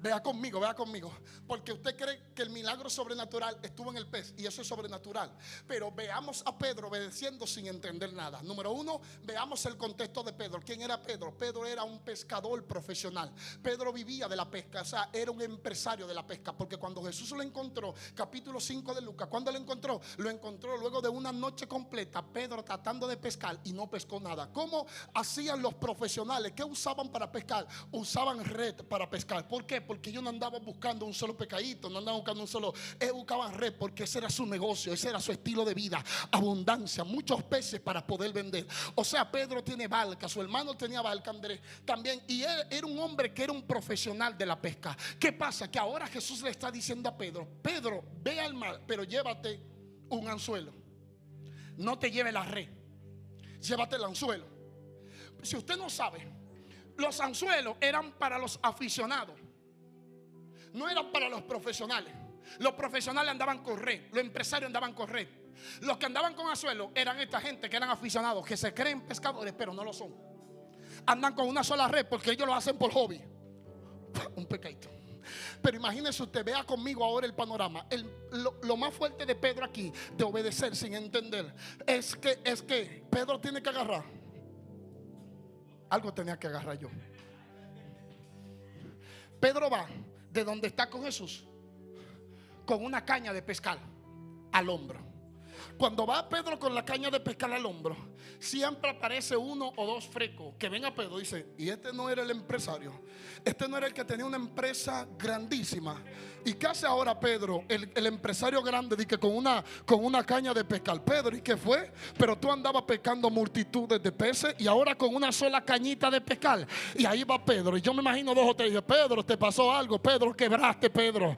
Vea conmigo, porque usted cree que el milagro sobrenatural estuvo en el pez, y eso es sobrenatural. Pero veamos a Pedro obedeciendo sin entender nada. Número uno, veamos el contexto de Pedro. ¿Quién era Pedro? Pedro era un pescador profesional. Pedro vivía de la pesca, o sea, era un empresario de la pesca. Porque cuando Jesús lo encontró, capítulo 5 de Lucas, ¿cuándo lo encontró? Lo encontró luego de una noche completa, Pedro tratando de pescar y no pescó nada. ¿Cómo hacían los profesionales? ¿Qué usaban para pescar? Usaban red para pescar. ¿Por qué? Porque ellos no andaban buscando un solo pescadito, no andaban buscando un solo, buscaban red, porque ese era su negocio, ese era su estilo de vida, abundancia, muchos peces para poder vender. O sea, Pedro tiene barca, su hermano tenía barca, Andrés también, y él era un hombre que era un profesional de la pesca. ¿Qué pasa? Que ahora Jesús le está diciendo a Pedro, Pedro, ve al mar, pero llévate un anzuelo, no te lleve la red, llévate el anzuelo. Si usted no sabe, los anzuelos eran para los aficionados, no eran para los profesionales. Los profesionales andaban con red, los empresarios andaban con red. Los que andaban con anzuelo eran esta gente que eran aficionados, que se creen pescadores pero no lo son. Andan con una sola red porque ellos lo hacen por hobby. Un pecadito. Pero imagínese usted, vea conmigo ahora el panorama. Lo más fuerte de Pedro aquí, de obedecer sin entender, es que Pedro tiene que agarrar. Algo tenía que agarrar yo. Pedro va de donde está con Jesús con una caña de pescar al hombro. Cuando va Pedro con la caña de pescar al hombro, siempre aparece uno o dos frecos que ven a Pedro y dicen, y este no era el empresario, este no era el que tenía una empresa grandísima. ¿Y qué hace ahora Pedro, el empresario grande, dice, con una caña de pescar? Pedro, ¿y qué fue? Pero tú andabas pescando multitudes de peces y ahora con una sola cañita de pescar. Y ahí va Pedro, y yo me imagino dos o tres, y dije, Pedro, te pasó algo, Pedro, quebraste, Pedro,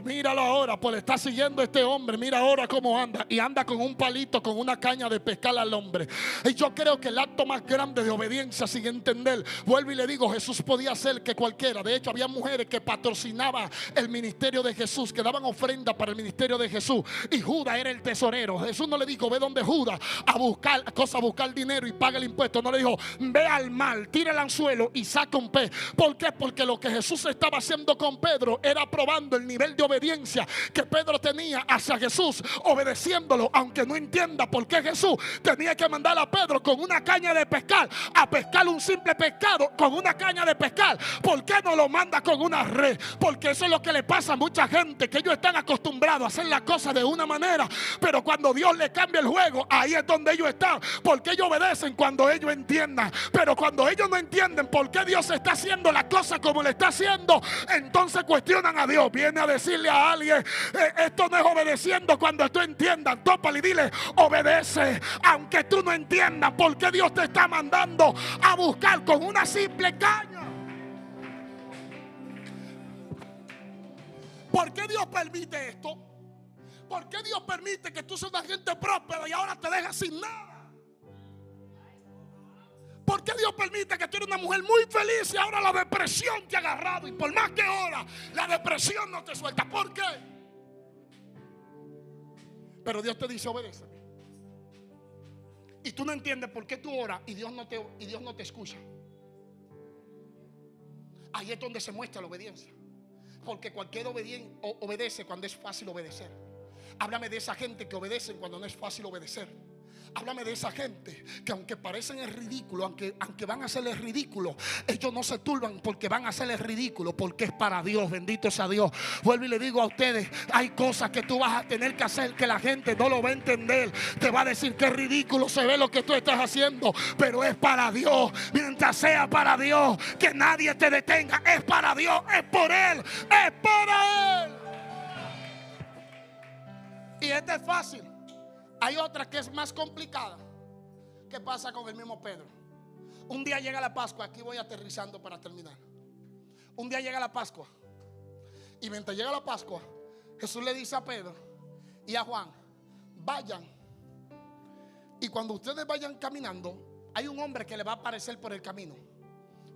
míralo ahora, pues le está siguiendo este hombre, mira ahora cómo anda, y anda con un palito, con una caña de pescar al hombre. Y yo creo que el acto más grande de obediencia, sin entender, vuelvo y le digo, Jesús podía hacer que cualquiera. De hecho, había mujeres que patrocinaban el ministerio de Jesús, que daban ofrenda para el ministerio de Jesús, y Judas era el tesorero. Jesús no le dijo, ve donde Judas a buscar dinero y paga el impuesto. No le dijo, ve al mar, tira el anzuelo y saca un pez. ¿Por qué? Porque lo que Jesús estaba haciendo con Pedro era probando el nivel de obediencia que Pedro tenía hacia Jesús, obedeciéndolo aunque no entienda por qué Jesús tenía que mandar a Pedro con una caña de pescar a pescar un simple pescado con una caña de pescar. ¿Por qué no lo manda con una red? Porque eso es lo que le pasa a mucha gente, que ellos están acostumbrados a hacer las cosas de una manera, pero cuando Dios le cambia el juego, ahí es donde ellos están, porque ellos obedecen cuando ellos entiendan. Pero cuando ellos no entienden por qué Dios está haciendo las cosas como le está haciendo, entonces cuestionan a Dios. Viene a decirle a alguien, esto no es obedeciendo cuando tú entiendas. Tópale y dile, obedece aunque tú no entiendas por qué Dios te está mandando a buscar con una simple caña. ¿Por qué Dios permite esto? ¿Por qué Dios permite que tú seas una gente próspera y ahora te dejas sin nada? ¿Por qué Dios permite que tú eres una mujer muy feliz y ahora la depresión te ha agarrado? Y por más que oras, la depresión no te suelta. ¿Por qué? Pero Dios te dice, obedece. Y tú no entiendes por qué tú oras y Dios no te escucha. Ahí es donde se muestra la obediencia. Porque cualquier obedece cuando es fácil obedecer. Háblame de esa gente que obedece cuando no es fácil obedecer. Háblame de esa gente que aunque parecen el ridículo, aunque van a hacer el ridículo, ellos no se turban porque van a hacer el ridículo, porque es para Dios. Bendito sea Dios. Vuelvo y le digo a ustedes, hay cosas que tú vas a tener que hacer que la gente no lo va a entender. Te va a decir que es ridículo, se ve lo que tú estás haciendo, pero es para Dios. Mientras sea para Dios, que nadie te detenga. Es para Dios, es por Él, es para Él. Y este es fácil. Hay otra que es más complicada. ¿Qué pasa con el mismo Pedro? Un día llega la Pascua. Aquí voy aterrizando para terminar. Un día llega la Pascua. Y mientras llega la Pascua, Jesús le dice a Pedro y a Juan: vayan. Y cuando ustedes vayan caminando, hay un hombre que le va a aparecer por el camino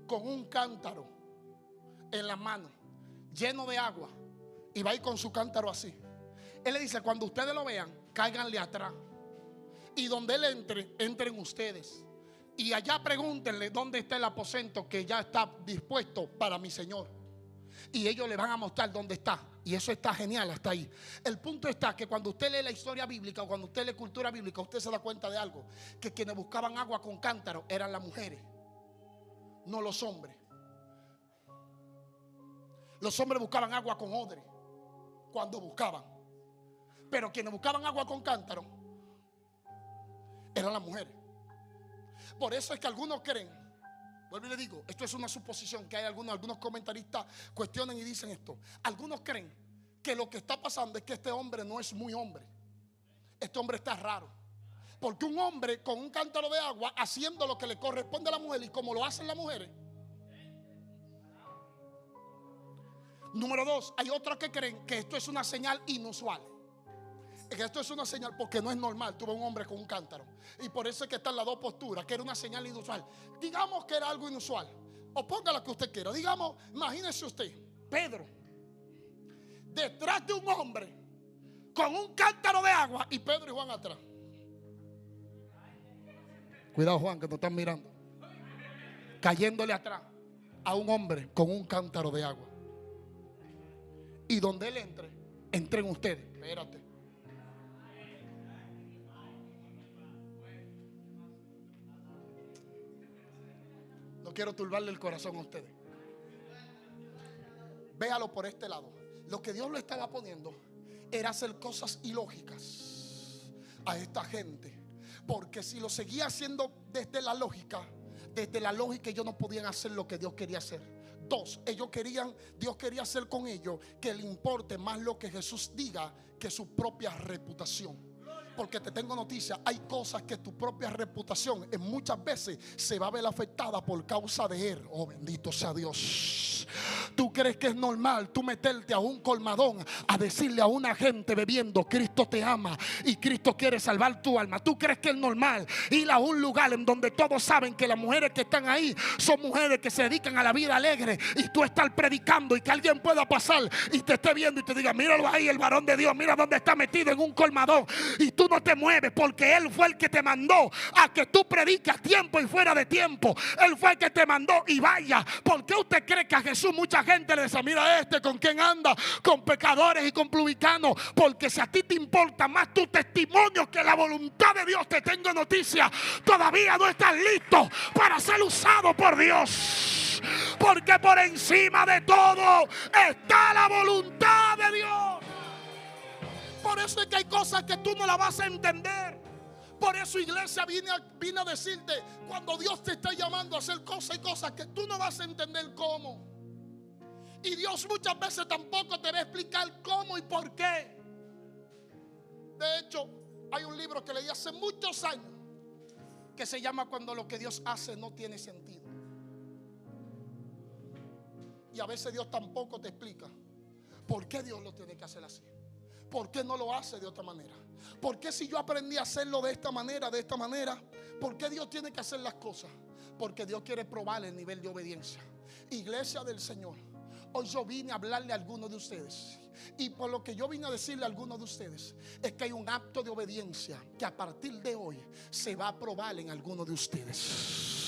con un cántaro en la mano, lleno de agua. Y va a ir con su cántaro así. Él le dice: cuando ustedes lo vean, cáiganle atrás. Y donde él entre, entren ustedes. Y allá pregúntenle dónde está el aposento que ya está dispuesto para mi Señor. Y ellos le van a mostrar dónde está. Y eso está genial hasta ahí. El punto está que cuando usted lee la historia bíblica o cuando usted lee cultura bíblica, usted se da cuenta de algo: que quienes buscaban agua con cántaro eran las mujeres, no los hombres. Los hombres buscaban agua con odre cuando buscaban, pero quienes buscaban agua con cántaro eran las mujeres. Por eso es que algunos creen, vuelvo y le digo, esto es una suposición, que hay algunos comentaristas cuestionan y dicen esto. Algunos creen que lo que está pasando es que este hombre no es muy hombre. Este hombre está raro. Porque un hombre con un cántaro de agua haciendo lo que le corresponde a la mujer y como lo hacen las mujeres. Número dos, hay otros que creen que esto es una señal inusual. Que esto es una señal porque no es normal. Tuve un hombre con un cántaro. Y por eso es que están las dos posturas, que era una señal inusual. Digamos que era algo inusual, o ponga la que usted quiera. Digamos, imagínese usted, Pedro detrás de un hombre con un cántaro de agua y Pedro y Juan atrás. Cuidado, Juan, que nos están mirando. Cayéndole atrás a un hombre con un cántaro de agua. Y donde él entre, entren ustedes. Espérate. No quiero turbarle el corazón a ustedes. Véalo por este lado. Lo que Dios le estaba poniendo era hacer cosas ilógicas a esta gente. Porque si lo seguía haciendo desde la lógica ellos no podían hacer lo que Dios quería hacer. Dos, Dios quería hacer con ellos que le importe más lo que Jesús diga que su propia reputación. Porque te tengo noticia, hay cosas que tu propia reputación en muchas veces se va a ver afectada por causa de él. Oh, bendito sea Dios. Tú crees que es normal tú meterte a un colmadón a decirle a una gente bebiendo: Cristo te ama y Cristo quiere salvar tu alma. Tú crees que es normal ir a un lugar en donde todos saben que las mujeres que están ahí son mujeres que se dedican a la vida alegre, y tú estás predicando y que alguien pueda pasar y te esté viendo y te diga: míralo ahí, el varón de Dios, mira dónde está metido en un colmadón, y tú no te mueves porque él fue el que te mandó a que tú prediques a tiempo y fuera de tiempo? Él fue el que te mandó y vaya. ¿Por qué usted cree que a Jesús mucha gente le dice: mira con quién anda? Con pecadores y con publicanos. Porque si a ti te importa más tu testimonio que la voluntad de Dios, te tengo noticia: todavía no estás listo para ser usado por Dios. Porque por encima de todo está la voluntad de Dios. Por eso es que hay cosas que tú no las vas a entender. Por eso, iglesia, vine a decirte: cuando Dios te está llamando a hacer cosas, hay cosas que tú no vas a entender cómo. Y Dios muchas veces tampoco te va a explicar cómo y por qué. De hecho, hay un libro que leí hace muchos años que se llama Cuando lo que Dios hace no tiene sentido. Y a veces Dios tampoco te explica por qué Dios lo tiene que hacer así. ¿Por qué no lo hace de otra manera? ¿Por qué si yo aprendí a hacerlo de esta manera, por qué Dios tiene que hacer las cosas? Porque Dios quiere probar el nivel de obediencia. Iglesia del Señor, hoy yo vine a hablarle a algunos de ustedes. Y por lo que yo vine a decirle a algunos de ustedes es que hay un acto de obediencia que a partir de hoy se va a probar en algunos de ustedes.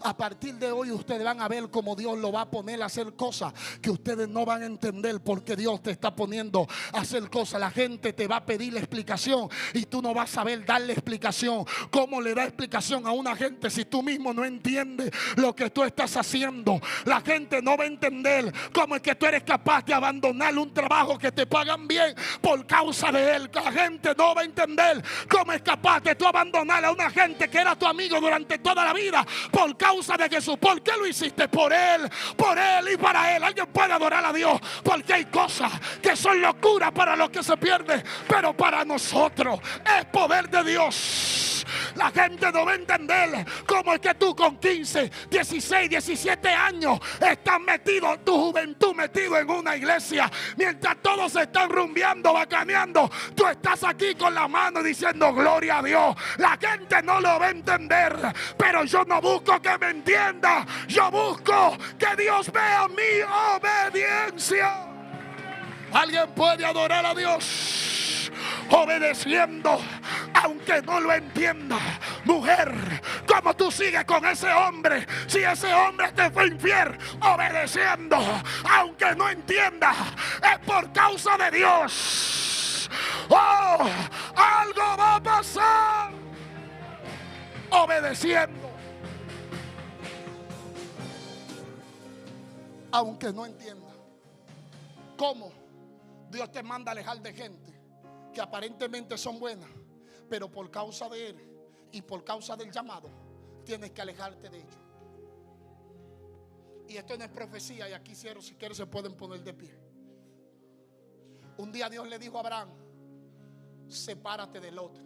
A partir de hoy ustedes van a ver cómo Dios lo va a poner a hacer cosas que ustedes no van a entender, porque Dios te está poniendo a hacer cosas. La gente te va a pedir la explicación y tú no vas a saber darle explicación. ¿Cómo le da explicación a una gente si tú mismo no entiendes lo que tú estás haciendo? La gente no va a entender cómo es que tú eres capaz de abandonar un trabajo que te pagan bien por causa de él. La gente no va a entender cómo es capaz de tú abandonar a una gente que era tu amigo durante toda la vida por causa causa de Jesús. ¿Por qué lo hiciste? Por Él y para Él. Alguien puede adorar a Dios, porque hay cosas que son locura para los que se pierden, pero para nosotros es poder de Dios. La gente no va a entender cómo es que tú con 15, 16, 17 años estás metido, tu juventud metido en una iglesia, mientras todos se están rumbeando, bacaneando. Tú estás aquí con la mano diciendo gloria a Dios. La gente no lo va a entender, pero yo no busco que me entienda. Yo busco que Dios vea mi obediencia. Alguien puede adorar a Dios obedeciendo, aunque no lo entienda. Mujer, ¿cómo tú sigues con ese hombre si ese hombre te fue infiel? Obedeciendo, aunque no entienda. Es por causa de Dios. Oh, algo va a pasar. Obedeciendo, aunque no entienda. ¿Cómo Dios te manda a alejar de gente que aparentemente son buenas, pero por causa de Él y por causa del llamado tienes que alejarte de ellos? Y esto no es profecía, y aquí si quieren se pueden poner de pie. Un día Dios le dijo a Abraham: sepárate del otro.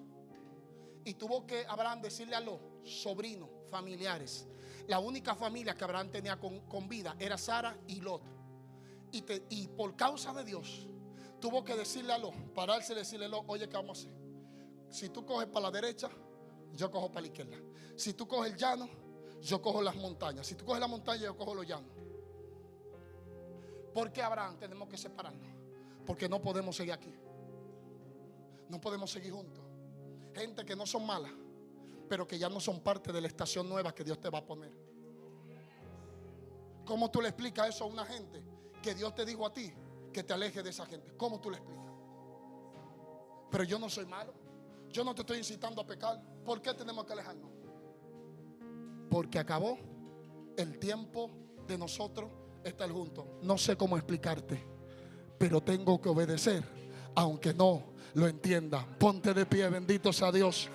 Y tuvo que Abraham decirle a los sobrinos, familiares. La única familia que Abraham tenía con vida era Sara y Lot. Y por causa de Dios tuvo que decirle a Lot, pararse y decirle a Lot: oye, ¿qué vamos a hacer? Si tú coges para la derecha, yo cojo para la izquierda. Si tú coges el llano, yo cojo las montañas. Si tú coges la montaña, yo cojo los llanos. ¿Por qué, Abraham, tenemos que separarnos? Porque no podemos seguir aquí. No podemos seguir juntos. Gente que no son malas, pero que ya no son parte de la estación nueva que Dios te va a poner. ¿Cómo tú le explicas eso a una gente que Dios te dijo a ti que te alejes de esa gente? ¿Cómo tú le explicas? Pero yo no soy malo, yo no te estoy incitando a pecar. ¿Por qué tenemos que alejarnos? Porque acabó el tiempo de nosotros estar juntos. No sé cómo explicarte, pero tengo que obedecer aunque no lo entienda. Ponte de pie, bendito sea Dios.